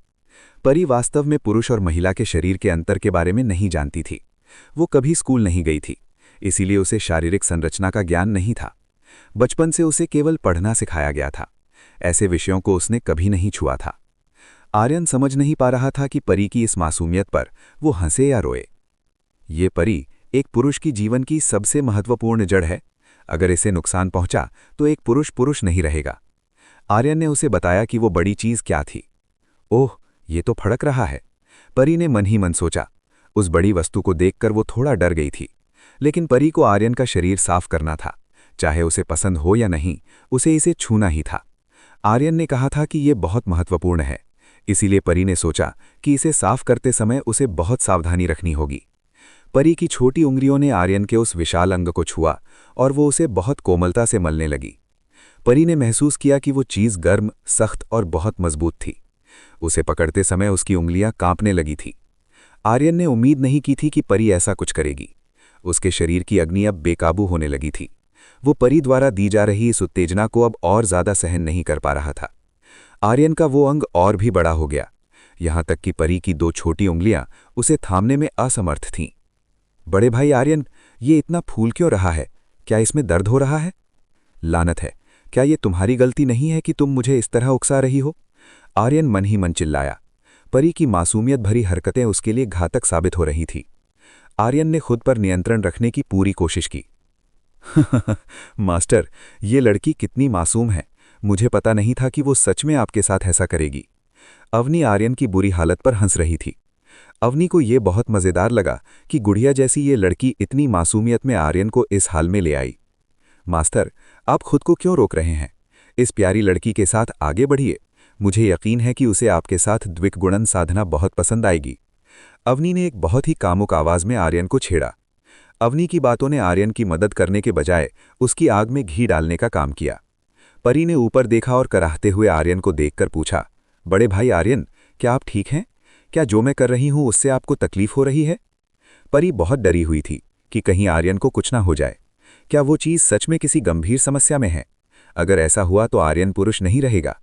परी वास्तव में पुरुष और महिला के शरीर के अंतर के बारे में नहीं जानती थी। वो कभी स्कूल नहीं गई थी, इसीलिए उसे शारीरिक संरचना का ज्ञान नहीं था। बचपन से उसे केवल पढ़ना सिखाया गया था। ऐसे विषयों को उसने कभी नहीं छुआ था। आर्यन समझ नहीं पा रहा था कि परी की इस मासूमियत पर वो हंसे या रोए। ये परी एक पुरुष की जीवन की सबसे महत्वपूर्ण जड़ है। अगर इसे नुकसान पहुंचा तो एक पुरुष पुरुष नहीं रहेगा। आर्यन ने उसे बताया कि वो बड़ी चीज क्या थी। ओह, ये तो फड़क रहा है, परी ने मन ही मन सोचा। उस बड़ी वस्तु को देखकर वो थोड़ा डर गई थी, लेकिन परी को आर्यन का शरीर साफ करना था। चाहे उसे पसंद हो या नहीं, उसे इसे छूना ही था। आर्यन ने कहा था कि ये बहुत महत्वपूर्ण है, इसीलिए परी ने सोचा कि इसे साफ करते समय उसे बहुत सावधानी रखनी होगी। परी की छोटी उंगलियों ने आर्यन के उस विशाल अंग को छुआ और वो उसे बहुत कोमलता से मलने लगी। परी ने महसूस किया कि वो चीज़ गर्म, सख्त और बहुत मजबूत थी। उसे पकड़ते समय उसकी उंगलियां कांपने लगी थी। आर्यन ने उम्मीद नहीं की थी कि परी ऐसा कुछ करेगी। उसके शरीर की अग्नि अब बेकाबू होने लगी थी। वो परी द्वारा दी जा रही इस उत्तेजना को अब और ज्यादा सहन नहीं कर पा रहा था। आर्यन का वो अंग और भी बड़ा हो गया, यहां तक कि परी की 2 छोटी उंगलियां उसे थामने में असमर्थ थीं। बड़े भाई आर्यन, ये इतना फूल क्यों रहा है? क्या इसमें दर्द हो रहा है? लानत है, क्या ये तुम्हारी गलती नहीं है कि तुम मुझे इस तरह उकसा रही हो? आर्यन मन ही मन चिल्लाया। परी की मासूमियत भरी हरकतें उसके लिए घातक साबित हो रही थी। आर्यन ने खुद पर नियंत्रण रखने की पूरी कोशिश की। मास्टर, ये लड़की कितनी मासूम है। मुझे पता नहीं था कि वो सच में आपके साथ ऐसा करेगी। अवनी आर्यन की बुरी हालत पर हंस रही थी। अवनी को ये बहुत मज़ेदार लगा कि गुड़िया जैसी ये लड़की इतनी मासूमियत में आर्यन को इस हाल में ले आई। मास्टर, आप खुद को क्यों रोक रहे हैं? इस प्यारी लड़की के साथ आगे बढ़िए। मुझे यकीन है कि उसे आपके साथ द्विगुणन साधना बहुत पसंद आएगी। अवनी ने एक बहुत ही कामुक आवाज में आर्यन को छेड़ा। अवनी की बातों ने आर्यन की मदद करने के बजाय उसकी आग में घी डालने का काम किया। परी ने ऊपर देखा और कराहते हुए आर्यन को देखकर पूछा, बड़े भाई आर्यन, क्या आप ठीक हैं? क्या जो मैं कर रही हूं उससे आपको तकलीफ हो रही है? परी बहुत डरी हुई थी कि कहीं आर्यन को कुछ ना हो जाए। क्या वो चीज़ सच में किसी गंभीर समस्या में है? अगर ऐसा हुआ तो आर्यन पुरुष नहीं रहेगा।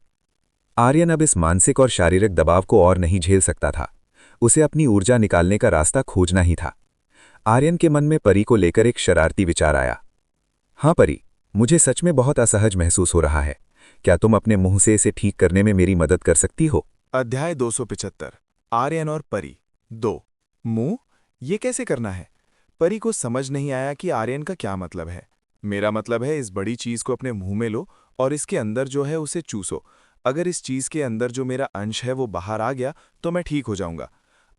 आर्यन अब इस मानसिक और शारीरिक दबाव को और नहीं झेल सकता था। उसे अपनी ऊर्जा निकालने का रास्ता खोजना ही था। आर्यन के मन में परी को लेकर एक शरारती विचार आया। हाँ परी, मुझे सच में बहुत असहज महसूस हो रहा है। क्या तुम अपने मुंह से इसे ठीक करने में मेरी मदद कर सकती हो? अध्याय 275 आर्यन और परी 2 मुंह ये कैसे करना है? परी को समझ नहीं आया कि आर्यन का क्या मतलब है। मेरा मतलब है इस बड़ी चीज को अपने मुंह में लो और इसके अंदर जो है उसे चूसो। अगर इस चीज के अंदर जो मेरा अंश है वो बाहर आ गया तो मैं ठीक हो जाऊंगा।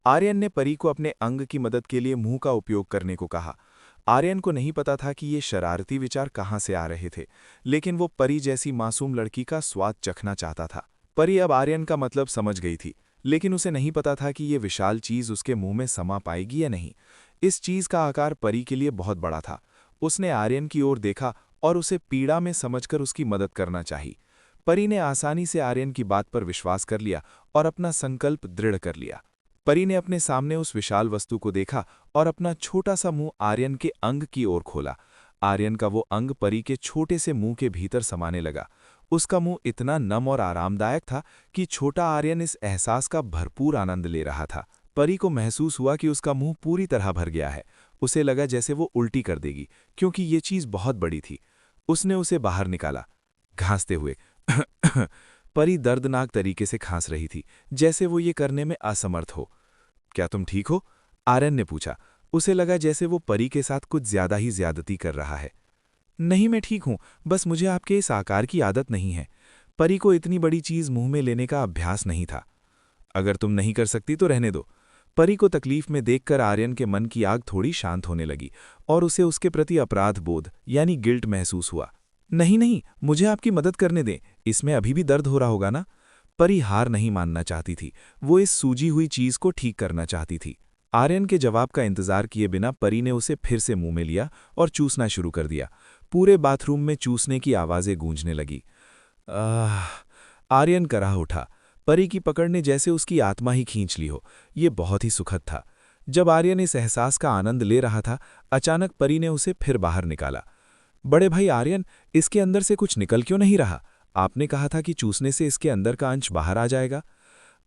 आर्यन ने परी को अपने अंग की मदद के लिए मुंह का उपयोग करने को कहा। आर्यन को नहीं पता था कि ये शरारती विचार कहाँ से आ रहे थे, लेकिन वो परी जैसी मासूम लड़की का स्वाद चखना चाहता था। परी अब आर्यन का मतलब समझ गई थी, लेकिन उसे नहीं पता था कि ये विशाल चीज उसके मुंह में समा पाएगी या नहीं। इस चीज का आकार परी के लिए बहुत बड़ा था। उसने आर्यन की ओर देखा और उसे पीड़ा में समझकर उसकी मदद करना चाही। परी ने आसानी से आर्यन की बात पर विश्वास कर लिया और अपना संकल्प दृढ़ कर लिया। परी ने अपने सामने उस विशाल वस्तु को देखा और अपना छोटा सा मुंह आर्यन के अंग की ओर खोला। आर्यन का वो अंग परी के छोटे से मुंह के भीतर समाने लगा। उसका मुंह इतना नम और आरामदायक था कि छोटा आर्यन इस एहसास का भरपूर आनंद ले रहा था। परी को महसूस हुआ कि उसका मुंह पूरी तरह भर गया है। उसे लगा जैसे वो उल्टी कर देगी, क्योंकि ये चीज बहुत बड़ी थी। उसने उसे बाहर निकाला, घांसते हुए। परी दर्दनाक तरीके से खांस रही थी, जैसे वो ये करने में असमर्थ हो। क्या तुम ठीक हो? आर्यन ने पूछा। उसे लगा जैसे वो परी के साथ कुछ ज्यादा ही ज्यादती कर रहा है। नहीं, मैं ठीक हूं, बस मुझे आपके इस आकार की आदत नहीं है। परी को इतनी बड़ी चीज मुंह में लेने का अभ्यास नहीं था। अगर तुम नहीं कर सकती तो रहने दो। परी को तकलीफ में देखकर आर्यन के मन की आग थोड़ी शांत होने लगी और उसे उसके प्रति अपराध बोध यानी गिल्ट महसूस हुआ। नहीं नहीं, मुझे आपकी मदद करने दें, इसमें अभी भी दर्द हो रहा होगा ना? परी हार नहीं मानना चाहती थी। वो इस सूजी हुई चीज को ठीक करना चाहती थी। आर्यन के जवाब का इंतजार किए बिना परी ने उसे फिर से मुंह में लिया और चूसना शुरू कर दिया। पूरे बाथरूम में चूसने की आवाजें गूंजने लगी। आर्यन कराह उठा। परी की पकड़ ने जैसे उसकी आत्मा ही खींच ली हो। ये बहुत ही सुखद था। जब आर्यन इस एहसास का आनंद ले रहा था, अचानक परी ने उसे फिर बाहर निकाला। बड़े भाई आर्यन, इसके अंदर से कुछ निकल क्यों नहीं रहा? आपने कहा था कि चूसने से इसके अंदर का अंश बाहर आ जाएगा।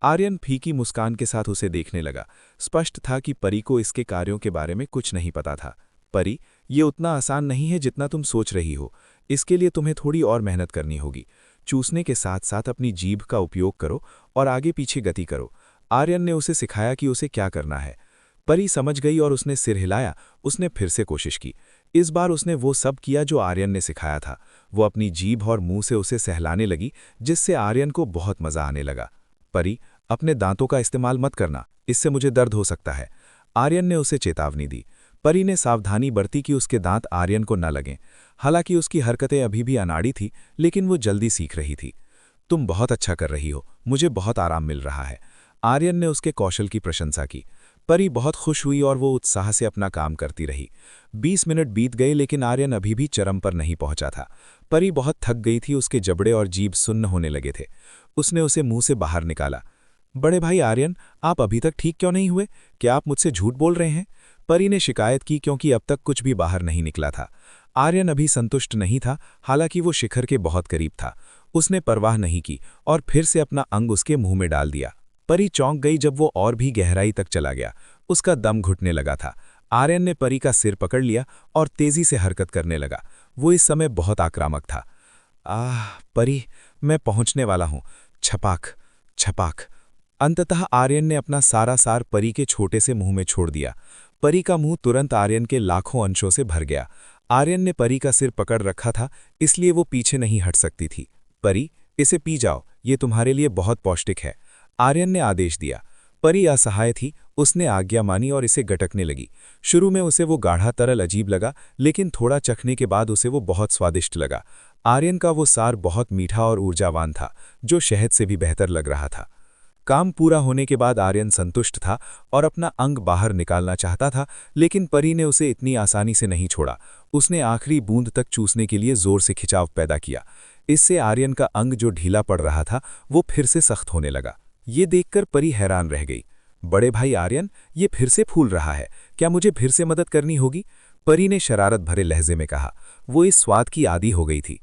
आर्यन फीकी मुस्कान के साथ उसे देखने लगा। स्पष्ट था कि परी को इसके कार्यों के बारे में कुछ नहीं पता था। परी, ये उतना आसान नहीं है जितना तुम सोच रही हो। इसके लिए तुम्हें थोड़ी और मेहनत करनी होगी। चूसने के साथ साथ अपनी जीभ का उपयोग करो और आगे पीछे गति करो। आर्यन ने उसे सिखाया कि उसे क्या करना है। परी समझ गई और उसने सिर हिलाया। उसने फिर से कोशिश की। इस बार उसने वो सब किया जो आर्यन ने सिखाया था। वो अपनी जीभ और मुंह से उसे सहलाने लगी, जिससे आर्यन को बहुत मजा आने लगा। परी, अपने दांतों का इस्तेमाल मत करना, इससे मुझे दर्द हो सकता है। आर्यन ने उसे चेतावनी दी। परी ने सावधानी बरती कि उसके दांत आर्यन को न लगें। हालांकि उसकी हरकतें अभी भी अनाड़ी थी, लेकिन वो जल्दी सीख रही थी। तुम बहुत अच्छा कर रही हो, मुझे बहुत आराम मिल रहा है। आर्यन ने उसके कौशल की प्रशंसा की। परी बहुत खुश हुई और वो उत्साह से अपना काम करती रही। 20 मिनट बीत गए, लेकिन आर्यन अभी भी चरम पर नहीं पहुंचा था। परी बहुत थक गई थी। उसके जबड़े और जीभ सुन्न होने लगे थे। उसने उसे मुंह से बाहर निकाला। बड़े भाई आर्यन, आप अभी तक ठीक क्यों नहीं हुए? क्या आप मुझसे झूठ बोल रहे हैं? परी ने शिकायत की, क्योंकि अब तक कुछ भी बाहर नहीं निकला था। आर्यन अभी संतुष्ट नहीं था, हालांकि वो शिखर के बहुत करीब था। उसने परवाह नहीं की और फिर से अपना अंग उसके मुंह में डाल दिया। परी चौंक गई जब वो और भी गहराई तक चला गया। उसका दम घुटने लगा था। आर्यन ने परी का सिर पकड़ लिया और तेजी से हरकत करने लगा। वो इस समय बहुत आक्रामक था। परी, मैं पहुंचने वाला हूं। छपाक छपाक। अंततः आर्यन ने अपना सारा सार परी के छोटे से मुंह में छोड़ दिया। परी का मुंह तुरंत आर्यन के लाखों अंशों से भर गया। आर्यन ने परी का सिर पकड़ रखा था, इसलिए वो पीछे नहीं हट सकती थी। परी, इसे पी जाओ, ये तुम्हारे लिए बहुत पौष्टिक है। आर्यन ने आदेश दिया। परी असहाय थी। उसने आज्ञा मानी और इसे गटकने लगी। शुरू में उसे वो गाढ़ा तरल अजीब लगा, लेकिन थोड़ा चखने के बाद उसे वो बहुत स्वादिष्ट लगा। आर्यन का वो सार बहुत मीठा और ऊर्जावान था, जो शहद से भी बेहतर लग रहा था। काम पूरा होने के बाद आर्यन संतुष्ट था और अपना अंग बाहर निकालना चाहता था, लेकिन परी ने उसे इतनी आसानी से नहीं छोड़ा। उसने आखिरी बूंद तक चूसने के लिए जोर से खिंचाव पैदा किया। इससे आर्यन का अंग जो ढीला पड़ रहा था, वो फिर से सख्त होने लगा। ये देखकर परी हैरान रह गई। बड़े भाई आर्यन, ये फिर से फूल रहा है, क्या मुझे फिर से मदद करनी होगी? परी ने शरारत भरे लहजे में कहा। वो इस स्वाद की आदी हो गई थी।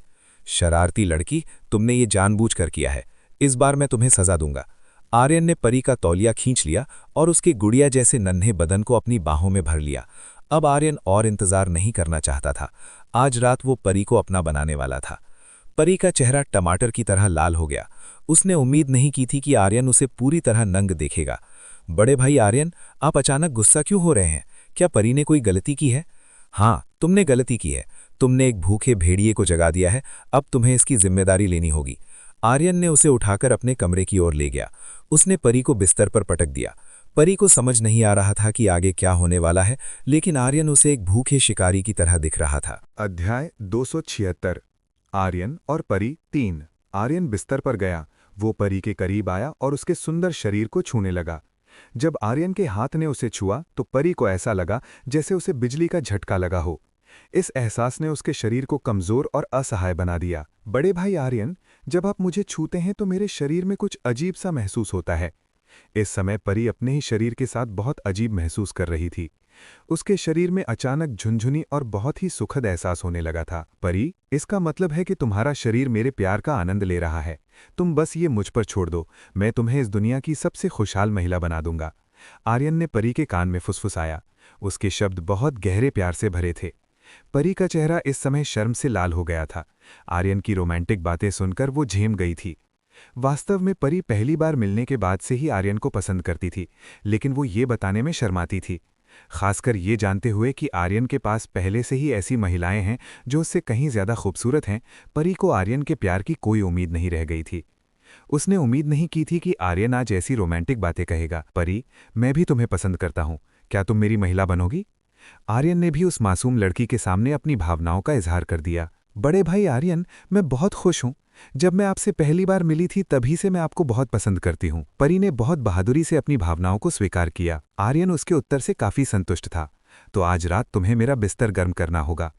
शरारती लड़की, तुमने ये जानबूझकर किया है। इस बार मैं तुम्हें सजा दूंगा। आर्यन ने परी का तौलिया खींच लिया और उसके गुड़िया जैसे नन्हे बदन को अपनी बाहों में भर लिया। अब आर्यन और इंतजार नहीं करना चाहता था। आज रात वो परी को अपना बनाने वाला था। परी का चेहरा टमाटर की तरह लाल हो गया। उसने उम्मीद नहीं की थी कि आर्यन उसे पूरी तरह नंग देखेगा। बड़े भाई आर्यन, आप अचानक गुस्सा क्यों हो रहे हैं? क्या परी ने कोई गलती की है? हाँ, तुमने गलती की है। तुमने एक भूखे भेड़िए को जगा दिया है। अब तुम्हें इसकी जिम्मेदारी लेनी होगी। आर्यन ने उसे उठाकर अपने कमरे की ओर ले गया। उसने परी को बिस्तर पर पटक दिया। परी को समझ नहीं आ रहा था कि आगे क्या होने वाला है, लेकिन आर्यन उसे एक भूखे शिकारी की तरह दिख रहा था। अध्याय 276 आर्यन और परी 3। आर्यन बिस्तर पर गया। वो परी के करीब आया और उसके सुंदर शरीर को छूने लगा। जब आर्यन के हाथ ने उसे छुआ तो परी को ऐसा लगा जैसे उसे बिजली का झटका लगा हो। इस एहसास ने उसके शरीर को कमजोर और असहाय बना दिया। बड़े भाई आर्यन, जब आप मुझे छूते हैं तो मेरे शरीर में कुछ अजीब सा महसूस होता है। इस समय परी अपने ही शरीर के साथ बहुत अजीब महसूस कर रही थी। उसके शरीर में अचानक झुनझुनी और बहुत ही सुखद एहसास होने लगा था। परी, इसका मतलब है कि तुम्हारा शरीर मेरे प्यार का आनंद ले रहा है। तुम बस ये मुझ पर छोड़ दो, मैं तुम्हें इस दुनिया की सबसे खुशहाल महिला बना दूंगा। आर्यन ने परी के कान में फुसफुसाया। उसके शब्द बहुत गहरे प्यार से भरे थे। परी का चेहरा इस समय शर्म से लाल हो गया था। आर्यन की रोमांटिक बातें सुनकर वो झेम गई थी। वास्तव में परी पहली बार मिलने के बाद से ही आर्यन को पसंद करती थी, लेकिन वो ये बताने में शर्माती थी। खासकर ये जानते हुए कि आर्यन के पास पहले से ही ऐसी महिलाएं हैं जो उससे कहीं ज्यादा खूबसूरत हैं, परी को आर्यन के प्यार की कोई उम्मीद नहीं रह गई थी। उसने उम्मीद नहीं की थी कि आर्यन आज ऐसी रोमांटिक बातें कहेगा। परी, मैं भी तुम्हें पसंद करता हूं, क्या तुम मेरी महिला बनोगी? आर्यन ने भी उस मासूम लड़की के सामने अपनी भावनाओं का इजहार कर दिया। बड़े भाई आर्यन, मैं बहुत खुश हूं। जब मैं आपसे पहली बार मिली थी तभी से मैं आपको बहुत पसंद करती हूं। परी ने बहुत बहादुरी से अपनी भावनाओं को स्वीकार किया। आर्यन उसके उत्तर से काफी संतुष्ट था। तो आज रात तुम्हें मेरा बिस्तर गर्म करना होगा।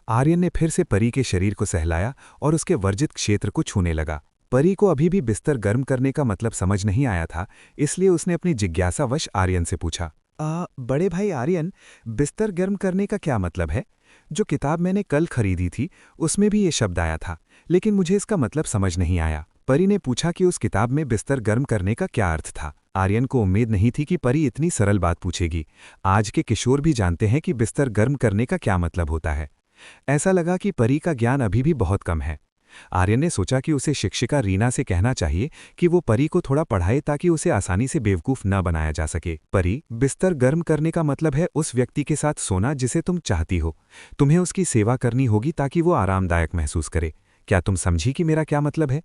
आर्यन ने फिर से परी के शरीर को सहलाया और उसके वर्जित क्षेत्र को छूने लगा। परी को अभी भी बिस्तर गर्म करने का मतलब समझ नहीं आया था, इसलिए उसने अपनी जिज्ञासावश आर्यन से पूछा, बड़े भाई आर्यन, बिस्तर गर्म करने का क्या मतलब है? जो किताब मैंने कल खरीदी थी उसमें भी ये शब्द आया था, लेकिन मुझे इसका मतलब समझ नहीं आया। परी ने पूछा कि उस किताब में बिस्तर गर्म करने का क्या अर्थ था। आर्यन को उम्मीद नहीं थी कि परी इतनी सरल बात पूछेगी। आज के किशोर भी जानते हैं कि बिस्तर गर्म करने का क्या मतलब होता है। ऐसा लगा कि परी का ज्ञान अभी भी बहुत कम है। आर्यन ने सोचा कि उसे शिक्षिका रीना से कहना चाहिए कि वो परी को थोड़ा पढ़ाए ताकि उसे आसानी से बेवकूफ न बनाया जा सके। परी, बिस्तर गर्म करने का मतलब है उस व्यक्ति के साथ सोना जिसे तुम चाहती हो। तुम्हें उसकी सेवा करनी होगी ताकि वो आरामदायक महसूस करे। क्या तुम समझी कि मेरा क्या मतलब है?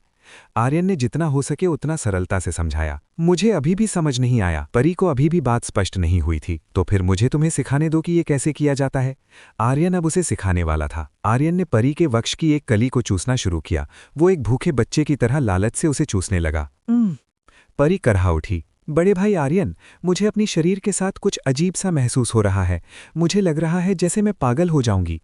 आर्यन ने जितना हो सके उतना सरलता से समझाया। मुझे अभी भी समझ नहीं आया। परी को अभी भी बात स्पष्ट नहीं हुई थी। तो फिर मुझे तुम्हें सिखाने दो कि ये कैसे किया जाता है। आर्यन अब उसे सिखाने वाला था। आर्यन ने परी के वक्ष की एक कली को चूसना शुरू किया। वो एक भूखे बच्चे की तरह लालच से उसे चूसने लगा। परी करहा उठी। बड़े भाई आर्यन, मुझे अपनी शरीर के साथ कुछ अजीब सा महसूस हो रहा है। मुझे लग रहा है जैसे मैं पागल हो जाऊंगी।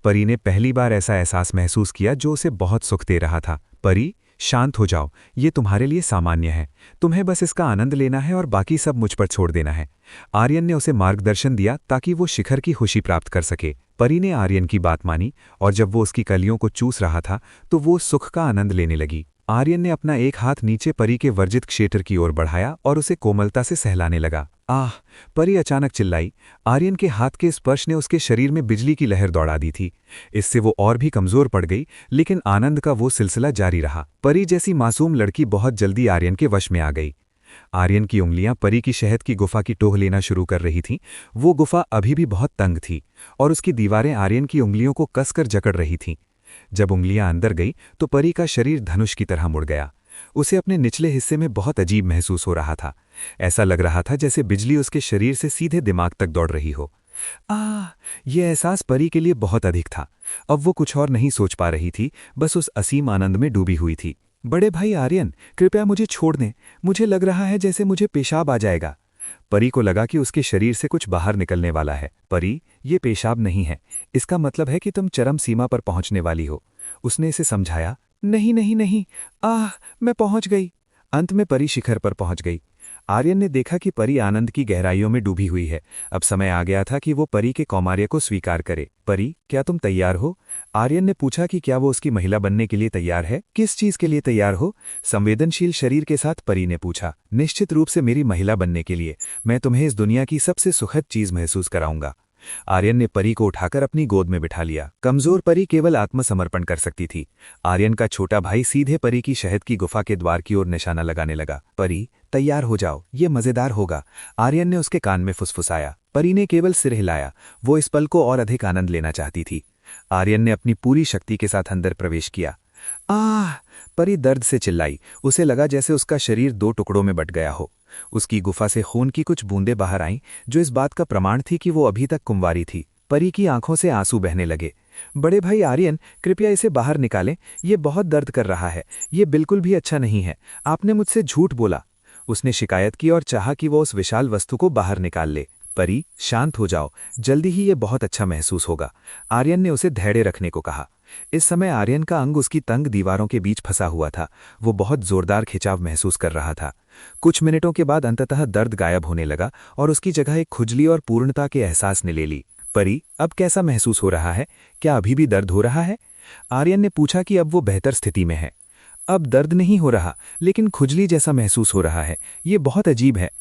परी ने पहली बार ऐसा एहसास महसूस किया जो उसे बहुत सुख दे रहा था। परी, शांत हो जाओ, ये तुम्हारे लिए सामान्य है। तुम्हें बस इसका आनंद लेना है और बाकी सब मुझ पर छोड़ देना है। आर्यन ने उसे मार्गदर्शन दिया ताकि वो शिखर की खुशी प्राप्त कर सके। परी ने आर्यन की बात मानी और जब वो उसकी कलियों को चूस रहा था तो वो सुख का आनंद लेने लगी। आर्यन ने अपना एक हाथ नीचे परी के वर्जित क्षेत्र की ओर बढ़ाया और उसे कोमलता से सहलाने लगा। आह! परी अचानक चिल्लाई। आर्यन के हाथ के स्पर्श ने उसके शरीर में बिजली की लहर दौड़ा दी थी। इससे वो और भी कमजोर पड़ गई, लेकिन आनंद का वो सिलसिला जारी रहा। परी जैसी मासूम लड़की बहुत जल्दी आर्यन के वश में आ गई। आर्यन की उंगलियां परी की शहद की गुफा की टोह लेना शुरू कर रही थीं। वो गुफा अभी भी बहुत तंग थी और उसकी दीवारें आर्यन की उंगलियों को कसकर जकड़ रही थीं। जब उंगलियां अंदर गई तो परी का शरीर धनुष की तरह मुड़ गया। उसे अपने निचले हिस्से में बहुत अजीब महसूस हो रहा था। ऐसा लग रहा था जैसे बिजली उसके शरीर से सीधे दिमाग तक दौड़ रही हो। यह एहसास परी के लिए बहुत अधिक था। अब वो कुछ और नहीं सोच पा रही थी, बस उस असीम आनंद में डूबी हुई थी। बड़े भाई आर्यन, कृपया मुझे छोड़ दें। मुझे लग रहा है जैसे मुझे पेशाब आ जाएगा। परी को लगा कि उसके शरीर से कुछ बाहर निकलने वाला है। परी, ये पेशाब नहीं है। इसका मतलब है कि तुम चरम सीमा पर पहुंचने वाली हो। उसने इसे समझाया। नहीं नहीं नहीं, मैं पहुंच गई। अंत में परी शिखर पर पहुंच गई। आर्यन ने देखा कि परी आनंद की गहराइयों में डूबी हुई है। अब समय आ गया था कि वो परी के कौमार्य को स्वीकार करे। परी, क्या तुम तैयार हो? आर्यन ने पूछा कि क्या वो उसकी महिला बनने के लिए तैयार है। किस चीज के लिए तैयार हो? संवेदनशील शरीर के साथ परी ने पूछा। निश्चित रूप से मेरी महिला बनने के लिए। मैं तुम्हें इस दुनिया की सबसे सुखद चीज महसूस कराऊंगा। आर्यन ने परी को उठाकर अपनी गोद में बिठा लिया। कमजोर परी केवल आत्मसमर्पण कर सकती थी। आर्यन का छोटा भाई सीधे परी की शहद की गुफा के द्वार की ओर निशाना लगाने लगा। परी, तैयार हो जाओ, ये मजेदार होगा, आर्यन ने उसके कान में फुसफुसाया। परी ने केवल सिर हिलाया। वो इस पल को और अधिक आनंद लेना चाहती थी। आर्यन ने अपनी पूरी शक्ति के साथ अंदर प्रवेश किया। आह! परी दर्द से चिल्लाई। उसे लगा जैसे उसका शरीर 2 टुकड़ों में बट गया हो। उसकी गुफा से खून की कुछ बूंदें बाहर आईं, जो इस बात का प्रमाण थी कि वो अभी तक कुंवारी थी। परी की आंखों से आंसू बहने लगे। बड़े भाई आर्यन, कृपया इसे बाहर निकालें, ये बहुत दर्द कर रहा है, ये बिल्कुल भी अच्छा नहीं है, आपने मुझसे झूठ बोला। उसने शिकायत की और चाहा कि वो उस विशाल वस्तु को बाहर निकाल ले। परी, शांत हो जाओ, जल्दी ही ये बहुत अच्छा महसूस होगा, आर्यन ने उसे धैर्य रखने को कहा। इस समय आर्यन का अंग उसकी तंग दीवारों के बीच फंसा हुआ था। वो बहुत जोरदार खिंचाव महसूस कर रहा था। कुछ मिनटों के बाद अंततः दर्द गायब होने लगा और उसकी जगह एक खुजली और पूर्णता के एहसास ने ले ली। परी, अब कैसा महसूस हो रहा है? क्या अभी भी दर्द हो रहा है? आर्यन ने पूछा कि अब वो बेहतर स्थिति में है। अब दर्द नहीं हो रहा, लेकिन खुजली जैसा महसूस हो रहा है। ये बहुत अजीब है।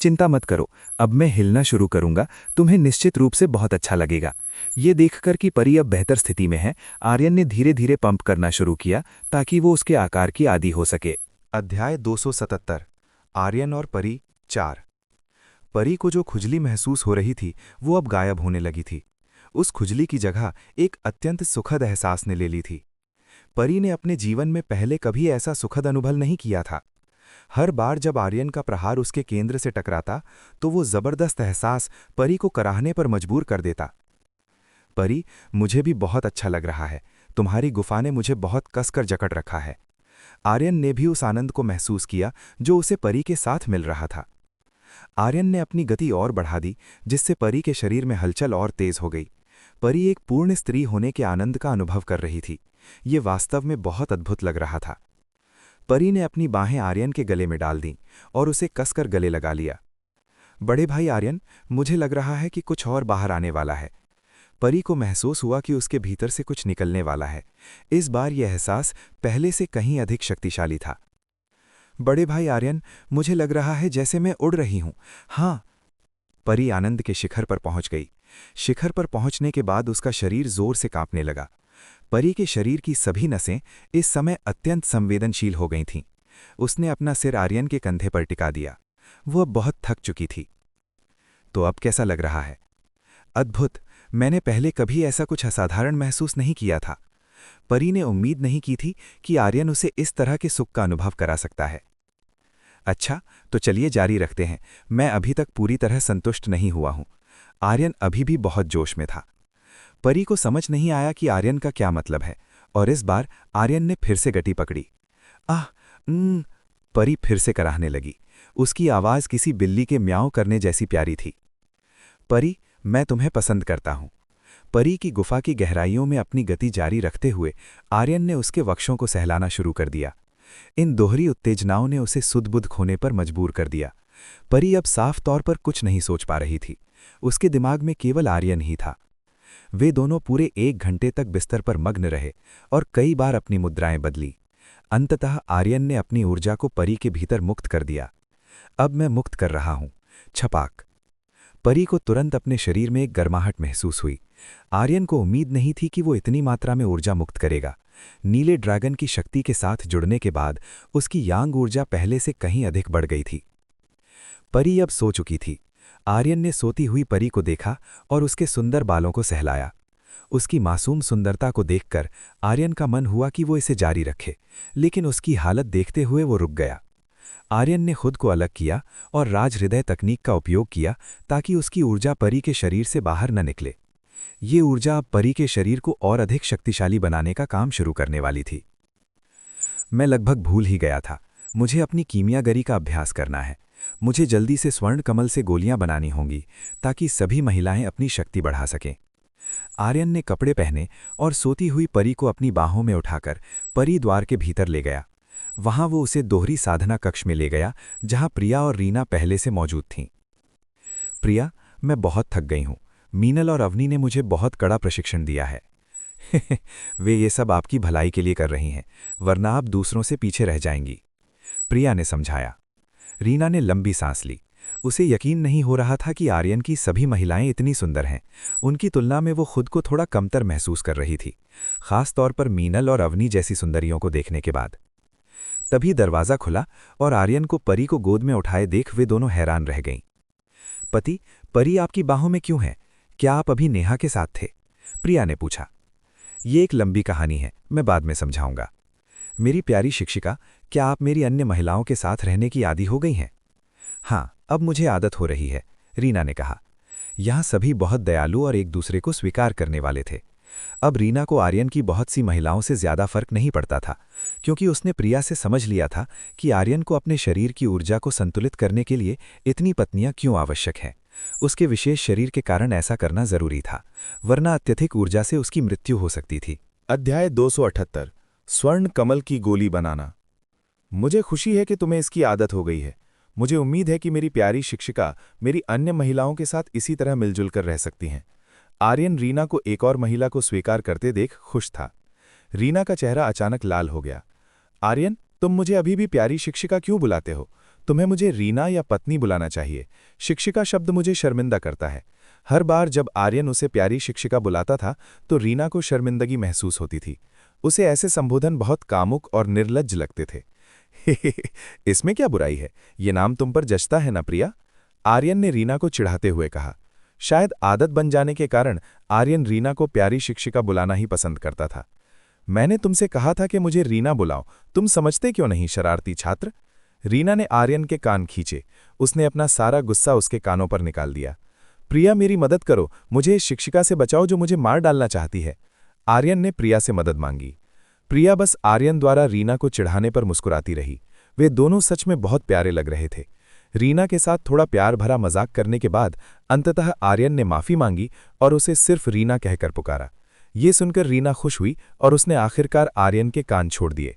चिंता मत करो, अब मैं हिलना शुरू करूंगा, तुम्हें निश्चित रूप से बहुत अच्छा लगेगा। ये देखकर कि परी अब बेहतर स्थिति में है, आर्यन ने धीरे धीरे पंप करना शुरू किया ताकि वो उसके आकार की आदी हो सके। अध्याय 277 आर्यन और परी 4। परी को जो खुजली महसूस हो रही थी वो अब गायब होने लगी थी। उस खुजली की जगह एक अत्यंत सुखद एहसास ने ले ली थी। परी ने अपने जीवन में पहले कभी ऐसा सुखद अनुभव नहीं किया था। हर बार जब आर्यन का प्रहार उसके केंद्र से टकराता तो वो जबरदस्त एहसास परी को कराहने पर मजबूर कर देता। परी, मुझे भी बहुत अच्छा लग रहा है, तुम्हारी गुफा ने मुझे बहुत कसकर जकड़ रखा है। आर्यन ने भी उस आनंद को महसूस किया जो उसे परी के साथ मिल रहा था। आर्यन ने अपनी गति और बढ़ा दी, जिससे परी के शरीर में हलचल और तेज हो गई। परी एक पूर्ण स्त्री होने के आनंद का अनुभव कर रही थी। ये वास्तव में बहुत अद्भुत लग रहा था। परी ने अपनी बाहें आर्यन के गले में डाल दीं और उसे कसकर गले लगा लिया। बड़े भाई आर्यन, मुझे लग रहा है कि कुछ और बाहर आने वाला है। परी को महसूस हुआ कि उसके भीतर से कुछ निकलने वाला है। इस बार यह एहसास पहले से कहीं अधिक शक्तिशाली था। बड़े भाई आर्यन, मुझे लग रहा है जैसे मैं उड़ रही हूं। हाँ। परी आनंद के शिखर पर पहुंच गई। शिखर पर पहुंचने के बाद उसका शरीर जोर से कांपने लगा। परी के शरीर की सभी नसें इस समय अत्यंत संवेदनशील हो गई थीं। उसने अपना सिर आर्यन के कंधे पर टिका दिया। वो अब बहुत थक चुकी थी। तो अब कैसा लग रहा है? अद्भुत, मैंने पहले कभी ऐसा कुछ असाधारण महसूस नहीं किया था। परी ने उम्मीद नहीं की थी कि आर्यन उसे इस तरह के सुख का अनुभव करा सकता है। अच्छा, तो चलिए जारी रखते हैं। मैं अभी तक पूरी तरह संतुष्ट नहीं हुआ हूं। आर्यन अभी भी बहुत जोश में था। परी को समझ नहीं आया कि आर्यन का क्या मतलब है, और इस बार आर्यन ने फिर से गति पकड़ी। आह! परी फिर से कराहने लगी। उसकी आवाज किसी बिल्ली के म्याऊं करने जैसी प्यारी थी। परी, मैं तुम्हें पसंद करता हूं। परी की गुफा की गहराइयों में अपनी गति जारी रखते हुए आर्यन ने उसके वक्षों को सहलाना शुरू कर दिया। इन दोहरी उत्तेजनाओं ने उसे सुध-बुध खोने पर मजबूर कर दिया। परी अब साफ तौर पर कुछ नहीं सोच पा रही थी। उसके दिमाग में केवल आर्यन ही था। वे दोनों पूरे 1 घंटे तक बिस्तर पर मग्न रहे और कई बार अपनी मुद्राएं बदली। अंततः आर्यन ने अपनी ऊर्जा को परी के भीतर मुक्त कर दिया। अब मैं मुक्त कर रहा हूं। छपाक! परी को तुरंत अपने शरीर में एक गर्माहट महसूस हुई। आर्यन को उम्मीद नहीं थी कि वो इतनी मात्रा में ऊर्जा मुक्त करेगा। नीले ड्रैगन की शक्ति के साथ जुड़ने के बाद उसकी यांग ऊर्जा पहले से कहीं अधिक बढ़ गई थी। परी अब सो चुकी थी। आर्यन ने सोती हुई परी को देखा और उसके सुंदर बालों को सहलाया। उसकी मासूम सुंदरता को देखकर आर्यन का मन हुआ कि वो इसे जारी रखे, लेकिन उसकी हालत देखते हुए वो रुक गया। आर्यन ने खुद को अलग किया और राज हृदय तकनीक का उपयोग किया ताकि उसकी ऊर्जा परी के शरीर से बाहर न निकले। ये ऊर्जा अब परी के शरीर को और अधिक शक्तिशाली बनाने का काम शुरू करने वाली थी। मैं लगभग भूल ही गया था। मुझे अपनी कीमियागरी का अभ्यास करना है। मुझे जल्दी से स्वर्ण कमल से गोलियां बनानी होंगी ताकि सभी महिलाएं अपनी शक्ति बढ़ा सकें। आर्यन ने कपड़े पहने और सोती हुई परी को अपनी बाहों में उठाकर परी द्वार के भीतर ले गया। वहां वो उसे दोहरी साधना कक्ष में ले गया, जहां प्रिया और रीना पहले से मौजूद थीं। प्रिया, मैं बहुत थक गई हूं। मीनल और अवनी ने मुझे बहुत कड़ा प्रशिक्षण दिया है। वे ये सब आपकी भलाई के लिए कर रही हैं, वरना आप दूसरों से पीछे रह जाएंगी, प्रिया ने समझाया। रीना ने लंबी सांस ली। उसे यकीन नहीं हो रहा था कि आर्यन की सभी महिलाएं इतनी सुंदर हैं। उनकी तुलना में वो खुद को थोड़ा कमतर महसूस कर रही थी, खास तौर पर मीनल और अवनी जैसी सुंदरियों को देखने के बाद। तभी दरवाज़ा खुला और आर्यन को परी को गोद में उठाए देख वे दोनों हैरान रह गईं। पति, परी आपकी बाहों में क्यों है? क्या आप अभी नेहा के साथ थे? प्रिया ने पूछा। ये एक लंबी कहानी है, मैं बाद में समझाऊंगा। मेरी प्यारी शिक्षिका, क्या आप मेरी अन्य महिलाओं के साथ रहने की आदी हो गई हैं? हाँ, अब मुझे आदत हो रही है, रीना ने कहा। यहाँ सभी बहुत दयालु और एक दूसरे को स्वीकार करने वाले थे। अब रीना को आर्यन की बहुत सी महिलाओं से ज्यादा फर्क नहीं पड़ता था, क्योंकि उसने प्रिया से समझ लिया था कि आर्यन को अपने शरीर की ऊर्जा को संतुलित करने के लिए इतनी पत्नियां क्यों आवश्यक हैं। उसके विशेष शरीर के कारण ऐसा करना जरूरी था, वरना अत्यधिक ऊर्जा से उसकी मृत्यु हो सकती थी। अध्याय 278 स्वर्ण कमल की गोली बनाना। मुझे खुशी है कि तुम्हें इसकी आदत हो गई है। मुझे उम्मीद है कि मेरी प्यारी शिक्षिका मेरी अन्य महिलाओं के साथ इसी तरह मिलजुल कर रह सकती हैं। आर्यन रीना को एक और महिला को स्वीकार करते देख खुश था। रीना का चेहरा अचानक लाल हो गया। आर्यन, तुम मुझे अभी भी प्यारी शिक्षिका क्यों बुलाते हो? तुम्हें मुझे रीना या पत्नी बुलाना चाहिए। शिक्षिका शब्द मुझे शर्मिंदा करता है। हर बार जब आर्यन उसे प्यारी शिक्षिका बुलाता था तो रीना को शर्मिंदगी महसूस होती थी। उसे ऐसे संबोधन बहुत कामुक और निर्लज्ज लगते थे। इसमें क्या बुराई है? ये नाम तुम पर जचता है ना प्रिया? आर्यन ने रीना को चिढ़ाते हुए कहा। शायद आदत बन जाने के कारण आर्यन रीना को प्यारी शिक्षिका बुलाना ही पसंद करता था। मैंने तुमसे कहा था कि मुझे रीना बुलाओ, तुम समझते क्यों नहीं शरारती छात्र? रीना ने आर्यन के कान खींचे। उसने अपना सारा गुस्सा उसके कानों पर निकाल दिया। प्रिया, मेरी मदद करो, मुझे इस शिक्षिका से बचाओ जो मुझे मार डालना चाहती है। आर्यन ने प्रिया से मदद मांगी। प्रिया बस आर्यन द्वारा रीना को चिढ़ाने पर मुस्कुराती रही। वे दोनों सच में बहुत प्यारे लग रहे थे। रीना के साथ थोड़ा प्यार भरा मजाक करने के बाद अंततः आर्यन ने माफी मांगी और उसे सिर्फ रीना कहकर पुकारा। ये सुनकर रीना खुश हुई और उसने आखिरकार आर्यन के कान छोड़ दिए।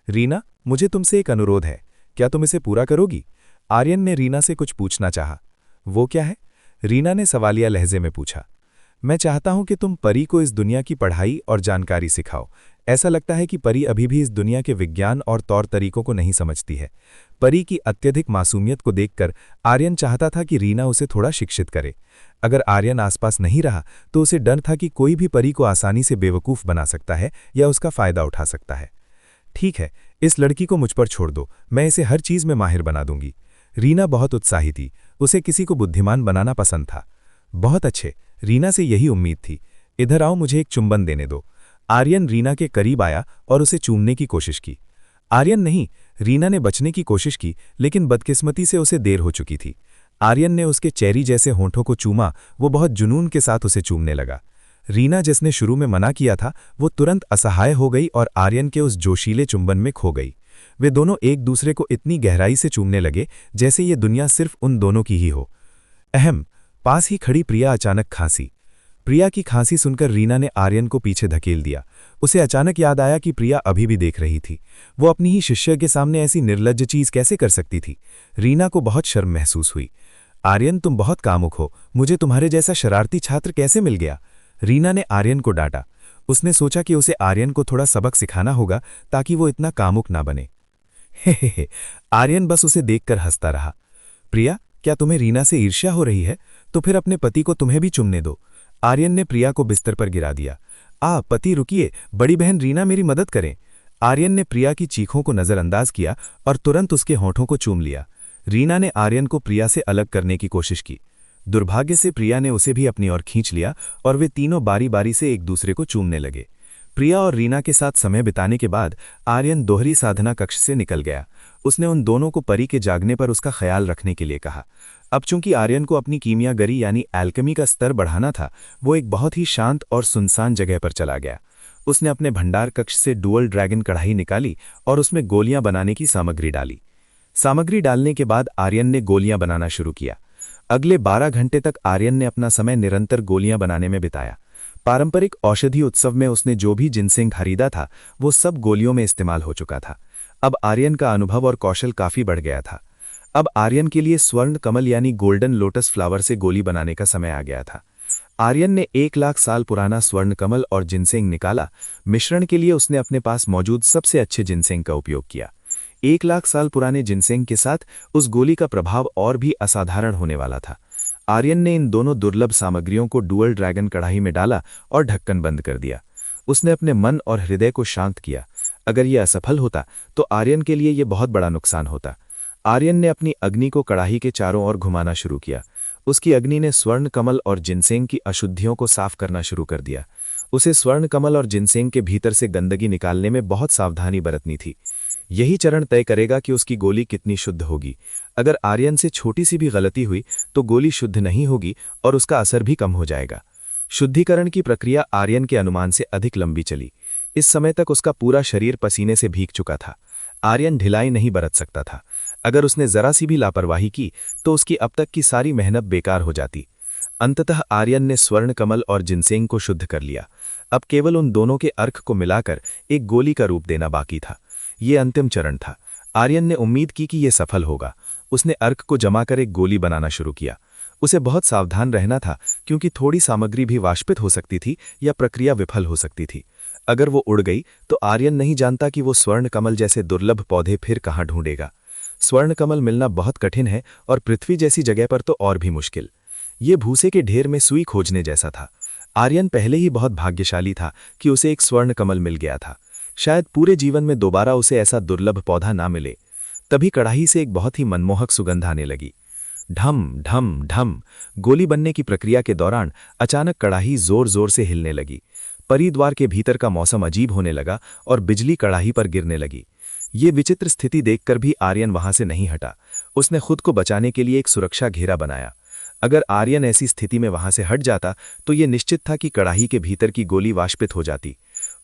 रीना, मुझे तुमसे एक अनुरोध है, क्या तुम इसे पूरा करोगी? आर्यन ने रीना से कुछ पूछना चाहा। वो क्या है? रीना ने सवालिया लहजे में पूछा। मैं चाहता हूं कि तुम परी को इस दुनिया की पढ़ाई और जानकारी सिखाओ। ऐसा लगता है कि परी अभी भी इस दुनिया के विज्ञान और तौर तरीकों को नहीं समझती है। परी की अत्यधिक मासूमियत को देखकर आर्यन चाहता था कि रीना उसे थोड़ा शिक्षित करे। अगर आर्यन आसपास नहीं रहा तो उसे डर था कि कोई भी परी को आसानी से बेवकूफ़ बना सकता है या उसका फ़ायदा उठा सकता है। ठीक है, इस लड़की को मुझ पर छोड़ दो, मैं इसे हर चीज़ में माहिर बना दूंगी। रीना बहुत उत्साही थी, उसे किसी को बुद्धिमान बनाना पसंद था। बहुत अच्छे, रीना से यही उम्मीद थी। इधर आओ, मुझे एक चुंबन देने दो। आर्यन रीना के करीब आया और उसे चूमने की कोशिश की। आर्यन नहीं, रीना ने बचने की कोशिश की, लेकिन बदकिस्मती से उसे देर हो चुकी थी। आर्यन ने उसके चेरी जैसे होंठों को चूमा। वो बहुत जुनून के साथ उसे चूमने लगा। रीना, जिसने शुरू में मना किया था, वो तुरंत असहाय हो गई और आर्यन के उस जोशीले चुंबन में खो गई। वे दोनों एक दूसरे को इतनी गहराई से चूमने लगे जैसे ये दुनिया सिर्फ उन दोनों की ही हो। अहम, पास ही खड़ी प्रिया अचानक खांसी। प्रिया की खांसी सुनकर रीना ने आर्यन को पीछे धकेल दिया। उसे अचानक याद आया कि प्रिया अभी भी देख रही थी। वो अपनी ही शिष्य के सामने ऐसी निर्लज्ज चीज कैसे कर सकती थी? रीना को बहुत शर्म महसूस हुई। आर्यन, तुम बहुत कामुक हो, मुझे तुम्हारे जैसा शरारती छात्र कैसे मिल गया? रीना ने आर्यन को डांटा। उसने सोचा कि उसे आर्यन को थोड़ा सबक सिखाना होगा ताकि वो इतना कामुक ना बने। हे। आर्यन बस उसे देखकर हंसता रहा। प्रिया, क्या तुम्हें रीना से ईर्ष्या हो रही है? तो फिर अपने पति को तुम्हें भी चुमने दो। आर्यन ने प्रिया को बिस्तर पर गिरा दिया। पति रुकिए, बड़ी बहन रीना मेरी मदद करें। आर्यन ने प्रिया की चीखों को नजरअंदाज किया और तुरंत उसके होठों को चूम लिया। रीना ने आर्यन को प्रिया से अलग करने की कोशिश की। दुर्भाग्य से प्रिया ने उसे भी अपनी ओर खींच लिया और वे तीनों बारी बारी से एक दूसरे को चूमने लगे। प्रिया और रीना के साथ समय बिताने के बाद आर्यन दोहरी साधना कक्ष से निकल गया। उसने उन दोनों को परी के जागने पर उसका ख्याल रखने के लिए कहा। अब चूंकि आर्यन को अपनी कीमियागरी यानी एल्केमी का स्तर बढ़ाना था, वो एक बहुत ही शांत और सुनसान जगह पर चला गया। उसने अपने भंडार कक्ष से डुअल ड्रैगन कढ़ाई निकाली और उसमें गोलियां बनाने की सामग्री डाली। सामग्री डालने के बाद आर्यन ने गोलियां बनाना शुरू किया। अगले 12 घंटे तक आर्यन ने अपना समय निरंतर गोलियां बनाने में बिताया। पारंपरिक औषधि उत्सव में उसने जो भी जिनसेंग खरीदा था वो सब गोलियों में इस्तेमाल हो चुका था। अब आर्यन का अनुभव और कौशल काफी बढ़ गया था। अब आर्यन के लिए स्वर्ण कमल यानी गोल्डन लोटस फ्लावर से गोली बनाने का समय आ गया था। आर्यन ने 1 लाख साल पुराना स्वर्ण कमल और जिनसेंग निकाला। मिश्रण के लिए उसने अपने पास मौजूद सबसे अच्छे जिनसेंग का उपयोग किया। 1 लाख साल पुराने जिनसेंग के साथ उस गोली का प्रभाव और भी असाधारण होने वाला था। आर्यन ने इन दोनों दुर्लभ सामग्रियों को डुअल ड्रैगन कढ़ाई में डाला और ढक्कन बंद कर दिया। उसने अपने मन और हृदय को शांत किया। अगर यह असफल होता तो आर्यन के लिए यह बहुत बड़ा नुकसान होता। आर्यन ने अपनी अग्नि को कढ़ाई के चारों ओर घुमाना शुरू किया। उसकी अग्नि ने स्वर्ण कमल और जिनसेंग की अशुद्धियों को साफ करना शुरू कर दिया। उसे स्वर्ण कमल और जिनसेंग के भीतर से गंदगी निकालने में बहुत सावधानी बरतनी थी। यही चरण तय करेगा कि उसकी गोली कितनी शुद्ध होगी। अगर आर्यन से छोटी सी भी गलती हुई तो गोली शुद्ध नहीं होगी और उसका असर भी कम हो जाएगा। शुद्धिकरण की प्रक्रिया आर्यन के अनुमान से अधिक लंबी चली। इस समय तक उसका पूरा शरीर पसीने से भीग चुका था। आर्यन ढिलाई नहीं बरत सकता था। अगर उसने जरा सी भी लापरवाही की तो उसकी अब तक की सारी मेहनत बेकार हो जाती। अंततः आर्यन ने स्वर्ण कमल और जिनसेंग को शुद्ध कर लिया। अब केवल उन दोनों के अर्क को मिलाकर एक गोली का रूप देना बाकी था। ये अंतिम चरण था। आर्यन ने उम्मीद की कि यह सफल होगा। उसने अर्क को जमा कर एक गोली बनाना शुरू किया। उसे बहुत सावधान रहना था क्योंकि थोड़ी सामग्री भी वाष्पित हो सकती थी या प्रक्रिया विफल हो सकती थी। अगर वो उड़ गई तो आर्यन नहीं जानता कि वो स्वर्ण कमल जैसे दुर्लभ पौधे फिर कहाँ ढूंढेगा। स्वर्ण कमल मिलना बहुत कठिन है और पृथ्वी जैसी जगह पर तो और भी मुश्किल। ये भूसे के ढेर में सुई खोजने जैसा था। आर्यन पहले ही बहुत भाग्यशाली था कि उसे एक स्वर्ण कमल मिल गया था। शायद पूरे जीवन में दोबारा उसे ऐसा दुर्लभ पौधा ना मिले। तभी कढ़ाई से एक बहुत ही मनमोहक सुगंध आने लगी। ढम ढम ढम गोली बनने की प्रक्रिया के दौरान अचानक कढ़ाई जोर जोर से हिलने लगी। परिद्वार के भीतर का मौसम अजीब होने लगा और बिजली कढ़ाई पर गिरने लगी। ये विचित्र स्थिति देखकर भी आर्यन वहां से नहीं हटा। उसने खुद को बचाने के लिए एक सुरक्षा घेरा बनाया। अगर आर्यन ऐसी स्थिति में वहां से हट जाता तो यह निश्चित था कि कढ़ाई के भीतर की गोली वाष्पित हो जाती।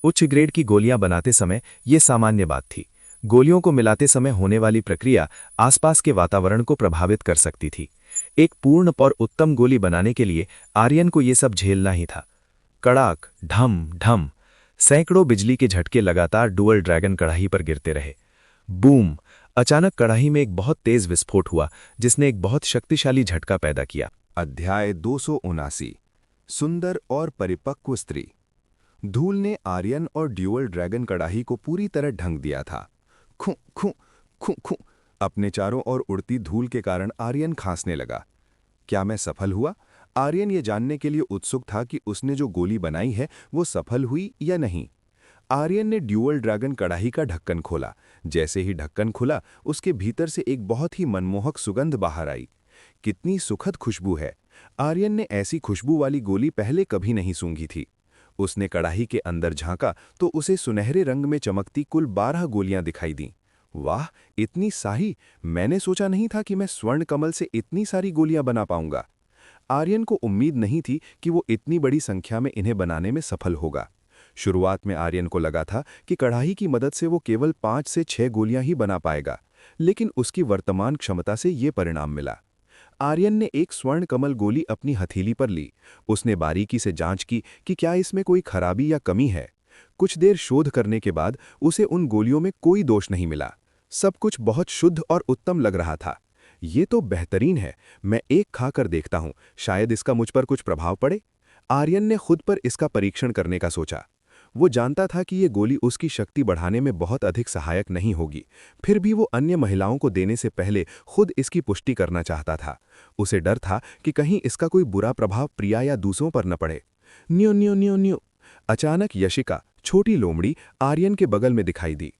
उच्च ग्रेड की गोलियां बनाते समय यह सामान्य बात थी। गोलियों को मिलाते समय होने वाली प्रक्रिया आसपास के वातावरण को प्रभावित कर सकती थी। एक पूर्ण और उत्तम गोली बनाने के लिए आर्यन को यह सब झेलना ही था। कड़ाक ढम ढम सैकड़ों बिजली के झटके लगातार डुअल ड्रैगन कढ़ाई पर गिरते रहे। बूम! अचानक कढ़ाई में एक बहुत तेज विस्फोट हुआ जिसने एक बहुत शक्तिशाली झटका पैदा किया। अध्याय 279 सुंदर और परिपक्व स्त्री। धूल ने आर्यन और ड्यूअल ड्रैगन कढ़ाई को पूरी तरह ढंक दिया था। खू खू खू खू अपने चारों ओर उड़ती धूल के कारण आर्यन खांसने लगा। क्या मैं सफल हुआ? आर्यन ये जानने के लिए उत्सुक था कि उसने जो गोली बनाई है वो सफल हुई या नहीं। आर्यन ने ड्यूअल ड्रैगन कढ़ाई का ढक्कन खोला। जैसे ही ढक्कन खुला उसके भीतर से एक बहुत ही मनमोहक सुगंध बाहर आई। कितनी सुखद खुशबू है। आर्यन ने ऐसी खुशबू वाली गोली पहले कभी नहीं सूंघी थी। उसने कढ़ाई के अंदर झांका तो उसे सुनहरे रंग में चमकती कुल 12 गोलियां दिखाई दीं। वाह, इतनी सारी! मैंने सोचा नहीं था कि मैं स्वर्ण कमल से इतनी सारी गोलियां बना पाऊंगा। आर्यन को उम्मीद नहीं थी कि वो इतनी बड़ी संख्या में इन्हें बनाने में सफल होगा। शुरुआत में आर्यन को लगा था कि कढ़ाई की मदद से वो केवल 5 से 6 गोलियां ही बना पाएगा, लेकिन उसकी वर्तमान क्षमता से ये परिणाम मिला। आर्यन ने एक स्वर्ण कमल गोली अपनी हथेली पर ली। उसने बारीकी से जांच की कि क्या इसमें कोई खराबी या कमी है। कुछ देर शोध करने के बाद उसे उन गोलियों में कोई दोष नहीं मिला। सब कुछ बहुत शुद्ध और उत्तम लग रहा था। ये तो बेहतरीन है। मैं एक खाकर देखता हूं, शायद इसका मुझ पर कुछ प्रभाव पड़े। आर्यन ने खुद पर इसका परीक्षण करने का सोचा। वो जानता था कि ये गोली उसकी शक्ति बढ़ाने में बहुत अधिक सहायक नहीं होगी, फिर भी वो अन्य महिलाओं को देने से पहले खुद इसकी पुष्टि करना चाहता था। उसे डर था कि कहीं इसका कोई बुरा प्रभाव प्रिया या दूसरों पर न पड़े। न्यू न्यू न्यू न्यू अचानक यशिका, छोटी लोमड़ी, आर्यन के बगल में दिखाई दी।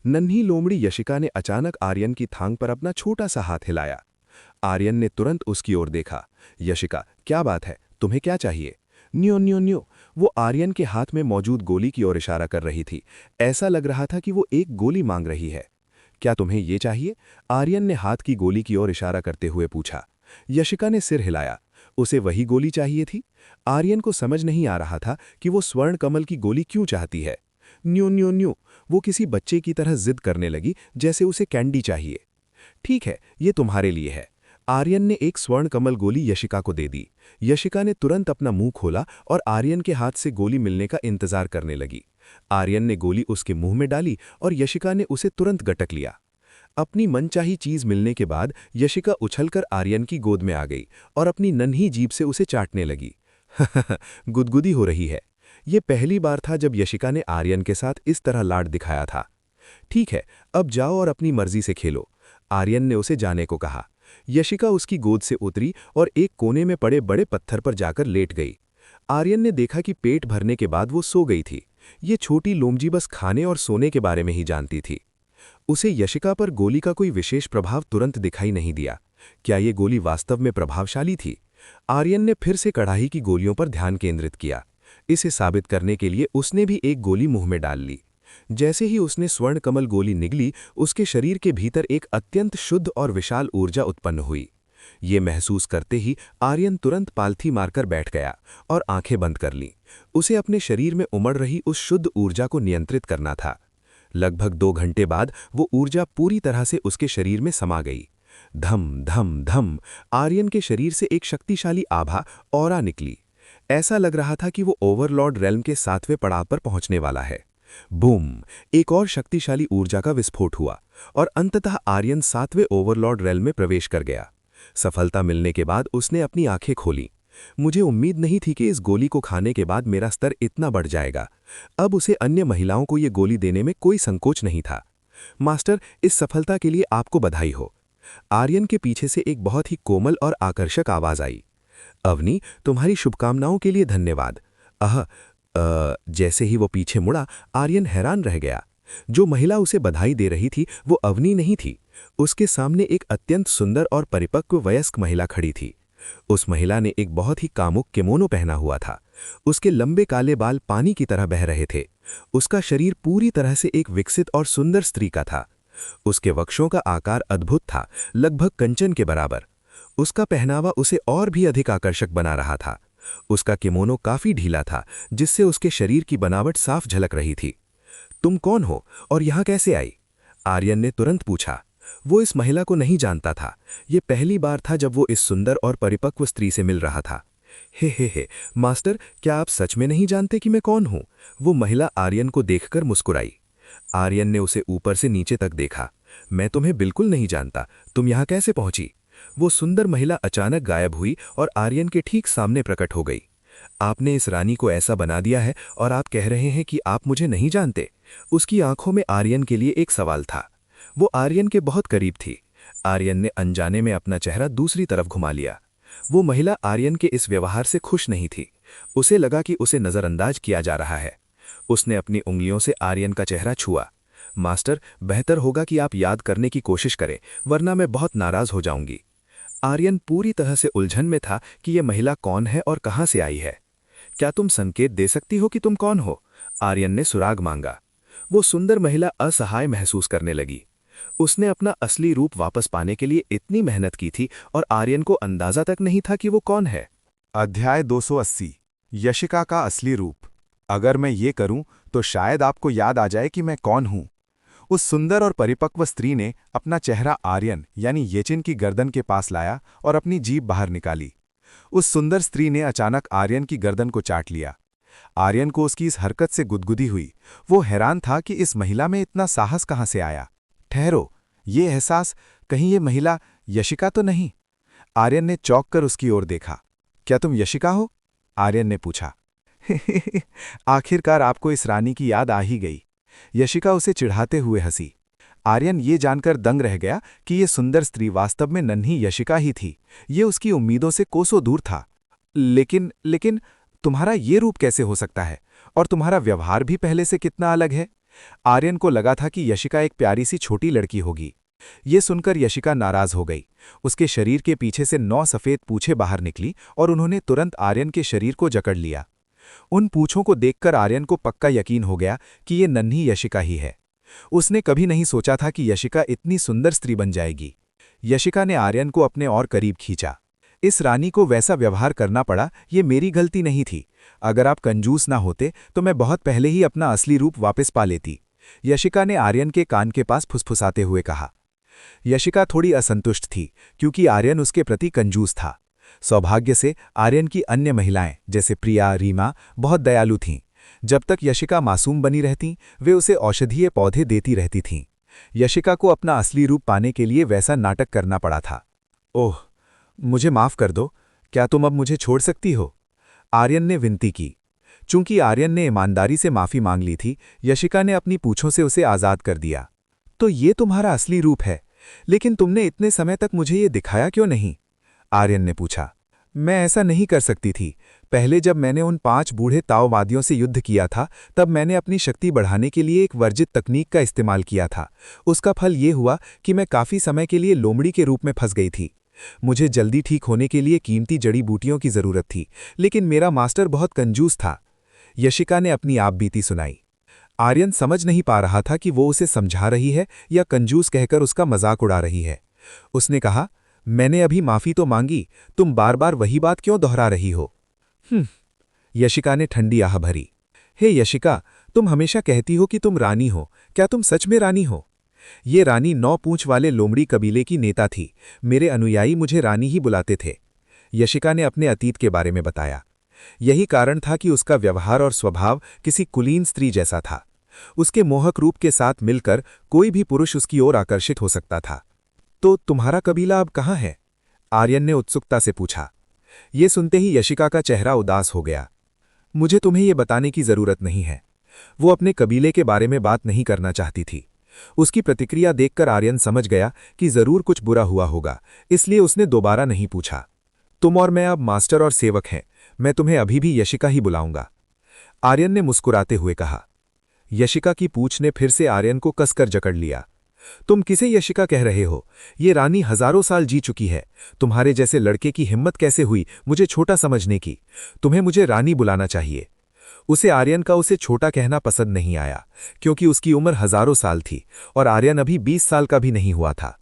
नन्ही लोमड़ी यशिका ने अचानक आर्यन की थांग पर अपना छोटा सा हाथ हिलाया। आर्यन ने तुरंत उसकी ओर देखा। यशिका, क्या बात है? तुम्हें क्या चाहिए? न्यो न्यो न्यो वो आर्यन के हाथ में मौजूद गोली की ओर इशारा कर रही थी। ऐसा लग रहा था कि वो एक गोली मांग रही है। क्या तुम्हें ये चाहिए? आर्यन ने हाथ की गोली की ओर इशारा करते हुए पूछा। यशिका ने सिर हिलाया। उसे वही गोली चाहिए थी। आर्यन को समझ नहीं आ रहा था कि वो स्वर्ण कमल की गोली क्यों चाहती है। न्यू न्यू न्यू वो किसी बच्चे की तरह जिद करने लगी, जैसे उसे कैंडी चाहिए। ठीक है, ये तुम्हारे लिए है। आर्यन ने एक स्वर्ण कमल गोली यशिका को दे दी। यशिका ने तुरंत अपना मुंह खोला और आर्यन के हाथ से गोली मिलने का इंतजार करने लगी। आर्यन ने गोली उसके मुंह में डाली और यशिका ने उसे तुरंत गटक लिया। अपनी मनचाही चीज मिलने के बाद यशिका उछलकर आर्यन की गोद में आ गई और अपनी नन्ही जीभ से उसे चाटने लगी। गुदगुदी हो रही है। ये पहली बार था जब यशिका ने आर्यन के साथ इस तरह लाड दिखाया था। ठीक है, अब जाओ और अपनी मर्जी से खेलो। आर्यन ने उसे जाने को कहा। यशिका उसकी गोद से उतरी और एक कोने में पड़े बड़े पत्थर पर जाकर लेट गई। आर्यन ने देखा कि पेट भरने के बाद वो सो गई थी। ये छोटी लोमजी बस खाने और सोने के बारे में ही जानती थी। उसे यशिका पर गोली का कोई विशेष प्रभाव तुरंत दिखाई नहीं दिया। क्या ये गोली वास्तव में प्रभावशाली थी? आर्यन ने फिर से कढ़ाई की गोलियों पर ध्यान केंद्रित किया। इसे साबित करने के लिए उसने भी एक गोली मुंह में डाल ली। जैसे ही उसने स्वर्ण कमल गोली निगली, उसके शरीर के भीतर एक अत्यंत शुद्ध और विशाल ऊर्जा उत्पन्न हुई। ये महसूस करते ही आर्यन तुरंत पालथी मारकर बैठ गया और आंखें बंद कर लीं। उसे अपने शरीर में उमड़ रही उस शुद्ध ऊर्जा को नियंत्रित करना था। लगभग 2 घंटे बाद वो ऊर्जा पूरी तरह से उसके शरीर में समा गई। धम धम धम, आर्यन के शरीर से एक शक्तिशाली आभा ऑरा निकली। ऐसा लग रहा था कि वो ओवरलॉर्ड रेल्म के 7वें पड़ाव पर पहुंचने वाला है। बूम! एक और शक्तिशाली ऊर्जा का विस्फोट हुआ और अंततः आर्यन 7वें ओवरलॉर्ड रेल्म में प्रवेश कर गया। सफलता मिलने के बाद उसने अपनी आंखें खोलीं। मुझे उम्मीद नहीं थी कि इस गोली को खाने के बाद मेरा स्तर इतना बढ़ जाएगा। अब उसे अन्य महिलाओं को ये गोली देने में कोई संकोच नहीं था। मास्टर, इस सफलता के लिए आपको बधाई हो। आर्यन के पीछे से एक बहुत ही कोमल और आकर्षक आवाज आई। अवनी, तुम्हारी शुभकामनाओं के लिए धन्यवाद। जैसे ही वो पीछे मुड़ा, आर्यन हैरान रह गया। जो महिला उसे बधाई दे रही थी वो अवनी नहीं थी। उसके सामने एक अत्यंत सुंदर और परिपक्व वयस्क महिला खड़ी थी। उस महिला ने एक बहुत ही कामुक किमोनो पहना हुआ था। उसके लंबे काले बाल पानी की तरह बह रहे थे। उसका शरीर पूरी तरह से एक विकसित और सुंदर स्त्री का था। उसके वक्षों का आकार अद्भुत था, लगभग कंचन के बराबर। उसका पहनावा उसे और भी अधिक आकर्षक बना रहा था। उसका किमोनो काफी ढीला था, जिससे उसके शरीर की बनावट साफ झलक रही थी। तुम कौन हो और यहाँ कैसे आई? आर्यन ने तुरंत पूछा। वो इस महिला को नहीं जानता था। ये पहली बार था जब वो इस सुंदर और परिपक्व स्त्री से मिल रहा था। हे, मास्टर, क्या आप सच में नहीं जानते कि मैं कौन हूँ? वो महिला आर्यन को देखकर मुस्कुराई। आर्यन ने उसे ऊपर से नीचे तक देखा। मैं तुम्हें बिल्कुल नहीं जानता, तुम यहाँ कैसे पहुंची? वो सुंदर महिला अचानक गायब हुई और आर्यन के ठीक सामने प्रकट हो गई। आपने इस रानी को ऐसा बना दिया है और आप कह रहे हैं कि आप मुझे नहीं जानते? उसकी आंखों में आर्यन के लिए एक सवाल था। वो आर्यन के बहुत करीब थी। आर्यन ने अनजाने में अपना चेहरा दूसरी तरफ घुमा लिया। वो महिला आर्यन के इस व्यवहार से खुश नहीं थी। उसे लगा कि उसे नज़रअंदाज किया जा रहा है। उसने अपनी उंगलियों से आर्यन का चेहरा छुआ। मास्टर, बेहतर होगा कि आप याद करने की कोशिश करें, वरना मैं बहुत नाराज हो जाऊंगी। आर्यन पूरी तरह से उलझन में था कि यह महिला कौन है और कहां से आई है। क्या तुम संकेत दे सकती हो कि तुम कौन हो? आर्यन ने सुराग मांगा। वो सुंदर महिला असहाय महसूस करने लगी। उसने अपना असली रूप वापस पाने के लिए इतनी मेहनत की थी और आर्यन को अंदाजा तक नहीं था कि वो कौन है। अध्याय 280। यशिका का असली रूप। अगर मैं ये करूं तो शायद आपको याद आ जाए कि मैं कौन हूं। उस सुंदर और परिपक्व स्त्री ने अपना चेहरा आर्यन यानी येचिन की गर्दन के पास लाया और अपनी जीभ बाहर निकाली। उस सुंदर स्त्री ने अचानक आर्यन की गर्दन को चाट लिया। आर्यन को उसकी इस हरकत से गुदगुदी हुई। वो हैरान था कि इस महिला में इतना साहस कहां से आया। ठहरो, ये एहसास, कहीं ये महिला यशिका तो नहीं? आर्यन ने चौंक कर उसकी ओर देखा। क्या तुम यशिका हो? आर्यन ने पूछा। आखिरकार आपको इस रानी की याद आ ही गई। यशिका उसे चिढ़ाते हुए हंसी। आर्यन ये जानकर दंग रह गया कि ये सुंदर स्त्री वास्तव में नन्ही यशिका ही थी। ये उसकी उम्मीदों से कोसों दूर था। लेकिन तुम्हारा ये रूप कैसे हो सकता है? और तुम्हारा व्यवहार भी पहले से कितना अलग है? आर्यन को लगा था कि यशिका एक प्यारी सी छोटी लड़की होगी। ये सुनकर यशिका नाराज हो गई। उसके शरीर के पीछे से 9 सफ़ेद पूंछें बाहर निकली और उन्होंने तुरंत आर्यन के शरीर को जकड़ लिया। उन पूंछों को देखकर आर्यन को पक्का यकीन हो गया कि ये नन्ही यशिका ही है। उसने कभी नहीं सोचा था कि यशिका इतनी सुंदर स्त्री बन जाएगी। यशिका ने आर्यन को अपने और करीब खींचा। इस रानी को वैसा व्यवहार करना पड़ा, ये मेरी गलती नहीं थी। अगर आप कंजूस ना होते तो मैं बहुत पहले ही अपना असली रूप वापस पा लेती, यशिका ने आर्यन के कान के पास फुसफुसाते हुए कहा। यशिका थोड़ी असंतुष्ट थी क्योंकि आर्यन उसके प्रति कंजूस था। सौभाग्य से आर्यन की अन्य महिलाएं जैसे प्रिया, रीमा बहुत दयालु थीं। जब तक यशिका मासूम बनी रहती, वे उसे औषधीय पौधे देती रहती थीं। यशिका को अपना असली रूप पाने के लिए वैसा नाटक करना पड़ा था। ओह, मुझे माफ कर दो, क्या तुम अब मुझे छोड़ सकती हो? आर्यन ने विनती की। चूंकि आर्यन ने ईमानदारी से माफी मांग ली थी, यशिका ने अपनी पूंछों से उसे आजाद कर दिया। तो ये तुम्हारा असली रूप है, लेकिन तुमने इतने समय तक मुझे ये दिखाया क्यों नहीं? आर्यन ने पूछा। मैं ऐसा नहीं कर सकती थी। पहले जब मैंने उन 5 बूढ़े ताओवादियों से युद्ध किया था, तब मैंने अपनी शक्ति बढ़ाने के लिए एक वर्जित तकनीक का इस्तेमाल किया था। उसका फल ये हुआ कि मैं काफी समय के लिए लोमड़ी के रूप में फंस गई थी। मुझे जल्दी ठीक होने के लिए कीमती जड़ी बूटियों की जरूरत थी, लेकिन मेरा मास्टर बहुत कंजूस था। यशिका ने अपनी आप बीती सुनाई। आर्यन समझ नहीं पा रहा था कि वो उसे समझा रही है या कंजूस कहकर उसका मजाक उड़ा रही है। उसने कहा, मैंने अभी माफी तो मांगी, तुम बार बार वही बात क्यों दोहरा रही हो? यशिका ने ठंडी आह भरी। हे यशिका, तुम हमेशा कहती हो कि तुम रानी हो, क्या तुम सच में रानी हो? ये रानी 9 पूंछ वाले लोमड़ी कबीले की नेता थी। मेरे अनुयायी मुझे रानी ही बुलाते थे। यशिका ने अपने अतीत के बारे में बताया। यही कारण था कि उसका व्यवहार और स्वभाव किसी कुलीन स्त्री जैसा था। उसके मोहक रूप के साथ मिलकर कोई भी पुरुष उसकी ओर आकर्षित हो सकता था। तो तुम्हारा कबीला अब कहाँ है? आर्यन ने उत्सुकता से पूछा। ये सुनते ही यशिका का चेहरा उदास हो गया। मुझे तुम्हें ये बताने की जरूरत नहीं है। वो अपने कबीले के बारे में बात नहीं करना चाहती थी। उसकी प्रतिक्रिया देखकर आर्यन समझ गया कि जरूर कुछ बुरा हुआ होगा, इसलिए उसने दोबारा नहीं पूछा। तुम और मैं अब मास्टर और सेवक हैं, मैं तुम्हें अभी भी यशिका ही बुलाऊंगा। आर्यन ने मुस्कुराते हुए कहा। यशिका की पूंछ ने फिर से आर्यन को कसकर जकड़ लिया। तुम किसे यशिका कह रहे हो? ये रानी हजारों साल जी चुकी है। तुम्हारे जैसे लड़के की हिम्मत कैसे हुई मुझे छोटा समझने की? तुम्हें मुझे रानी बुलाना चाहिए। उसे आर्यन का उसे छोटा कहना पसंद नहीं आया, क्योंकि उसकी उम्र हजारों साल थी और आर्यन अभी 20 साल का भी नहीं हुआ था।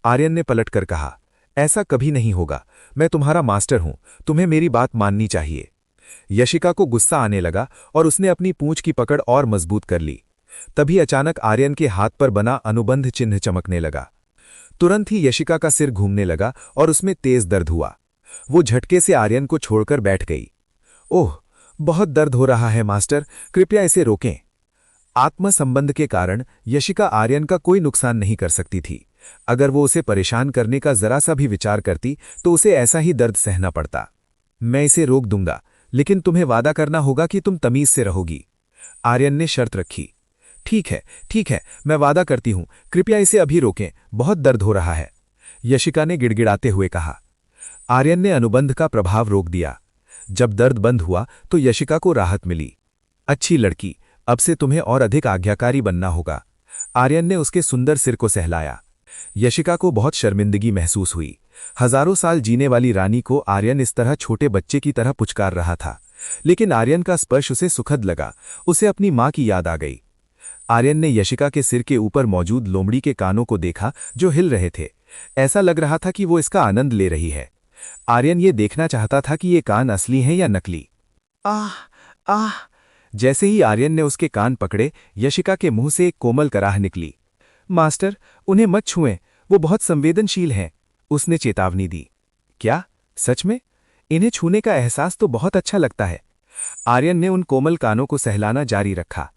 आर्यन ने पलटकर कहा, ऐसा कभी नहीं होगा। मैं तुम्हारा मास्टर हूं, तुम्हें मेरी बात माननी चाहिए। यशिका को गुस्सा आने लगा और उसने अपनी पूंछ की पकड़ और मजबूत कर ली। तभी अचानक आर्यन के हाथ पर बना अनुबंध चिन्ह चमकने लगा। तुरंत ही यशिका का सिर घूमने लगा और उसमें तेज दर्द हुआ। वो झटके से आर्यन को छोड़कर बैठ गई। ओह, बहुत दर्द हो रहा है मास्टर, कृपया इसे रोकें। आत्म संबंध के कारण यशिका आर्यन का कोई नुकसान नहीं कर सकती थी। अगर वो उसे परेशान करने का जरा सा भी विचार करती तो उसे ऐसा ही दर्द सहना पड़ता। मैं इसे रोक दूंगा, लेकिन तुम्हें वादा करना होगा कि तुम तमीज से रहोगी। आर्यन ने शर्त रखी। ठीक है, मैं वादा करती हूं, कृपया इसे अभी रोकें, बहुत दर्द हो रहा है, यशिका ने गिड़गिड़ाते हुए कहा। आर्यन ने अनुबंध का प्रभाव रोक दिया। जब दर्द बंद हुआ तो यशिका को राहत मिली। अच्छी लड़की, अब से तुम्हें और अधिक आज्ञाकारी बनना होगा। आर्यन ने उसके सुंदर सिर को सहलाया। यशिका को बहुत शर्मिंदगी महसूस हुई। हजारों साल जीने वाली रानी को आर्यन इस तरह छोटे बच्चे की तरह पुचकार रहा था, लेकिन आर्यन का स्पर्श उसे सुखद लगा। उसे अपनी मां की याद आ गई। आर्यन ने यशिका के सिर के ऊपर मौजूद लोमड़ी के कानों को देखा जो हिल रहे थे। ऐसा लग रहा था कि वो इसका आनंद ले रही है। आर्यन ये देखना चाहता था कि ये कान असली हैं या नकली। आह! जैसे ही आर्यन ने उसके कान पकड़े, यशिका के मुंह से एक कोमल कराह निकली। मास्टर, उन्हें मत छुएं, वो बहुत संवेदनशील हैं, उसने चेतावनी दी। क्या? सच में? इन्हें छूने का एहसास तो बहुत अच्छा लगता है। आर्यन ने उन कोमल कानों को सहलाना जारी रखा।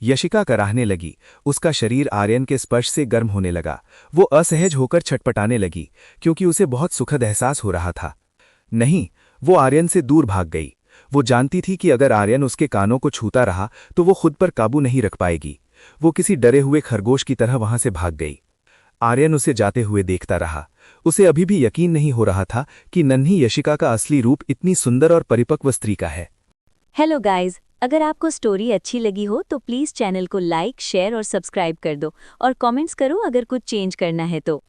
यशिका कराहने लगी। उसका शरीर आर्यन के स्पर्श से गर्म होने लगा। वो असहज होकर छटपटाने लगी, क्योंकि उसे बहुत सुखद एहसास हो रहा था। नहीं, वो आर्यन से दूर भाग गई। वो जानती थी कि अगर आर्यन उसके कानों को छूता रहा तो वो खुद पर काबू नहीं रख पाएगी। वो किसी डरे हुए खरगोश की तरह वहां से भाग गई। आर्यन उसे जाते हुए देखता रहा। उसे अभी भी यकीन नहीं हो रहा था कि नन्ही यशिका का असली रूप इतनी सुंदर और परिपक्व स्त्री का है। हेलो गाइज, अगर आपको स्टोरी अच्छी लगी हो तो प्लीज़ चैनल को लाइक, शेयर और सब्सक्राइब कर दो और कमेंट्स करो अगर कुछ चेंज करना है तो।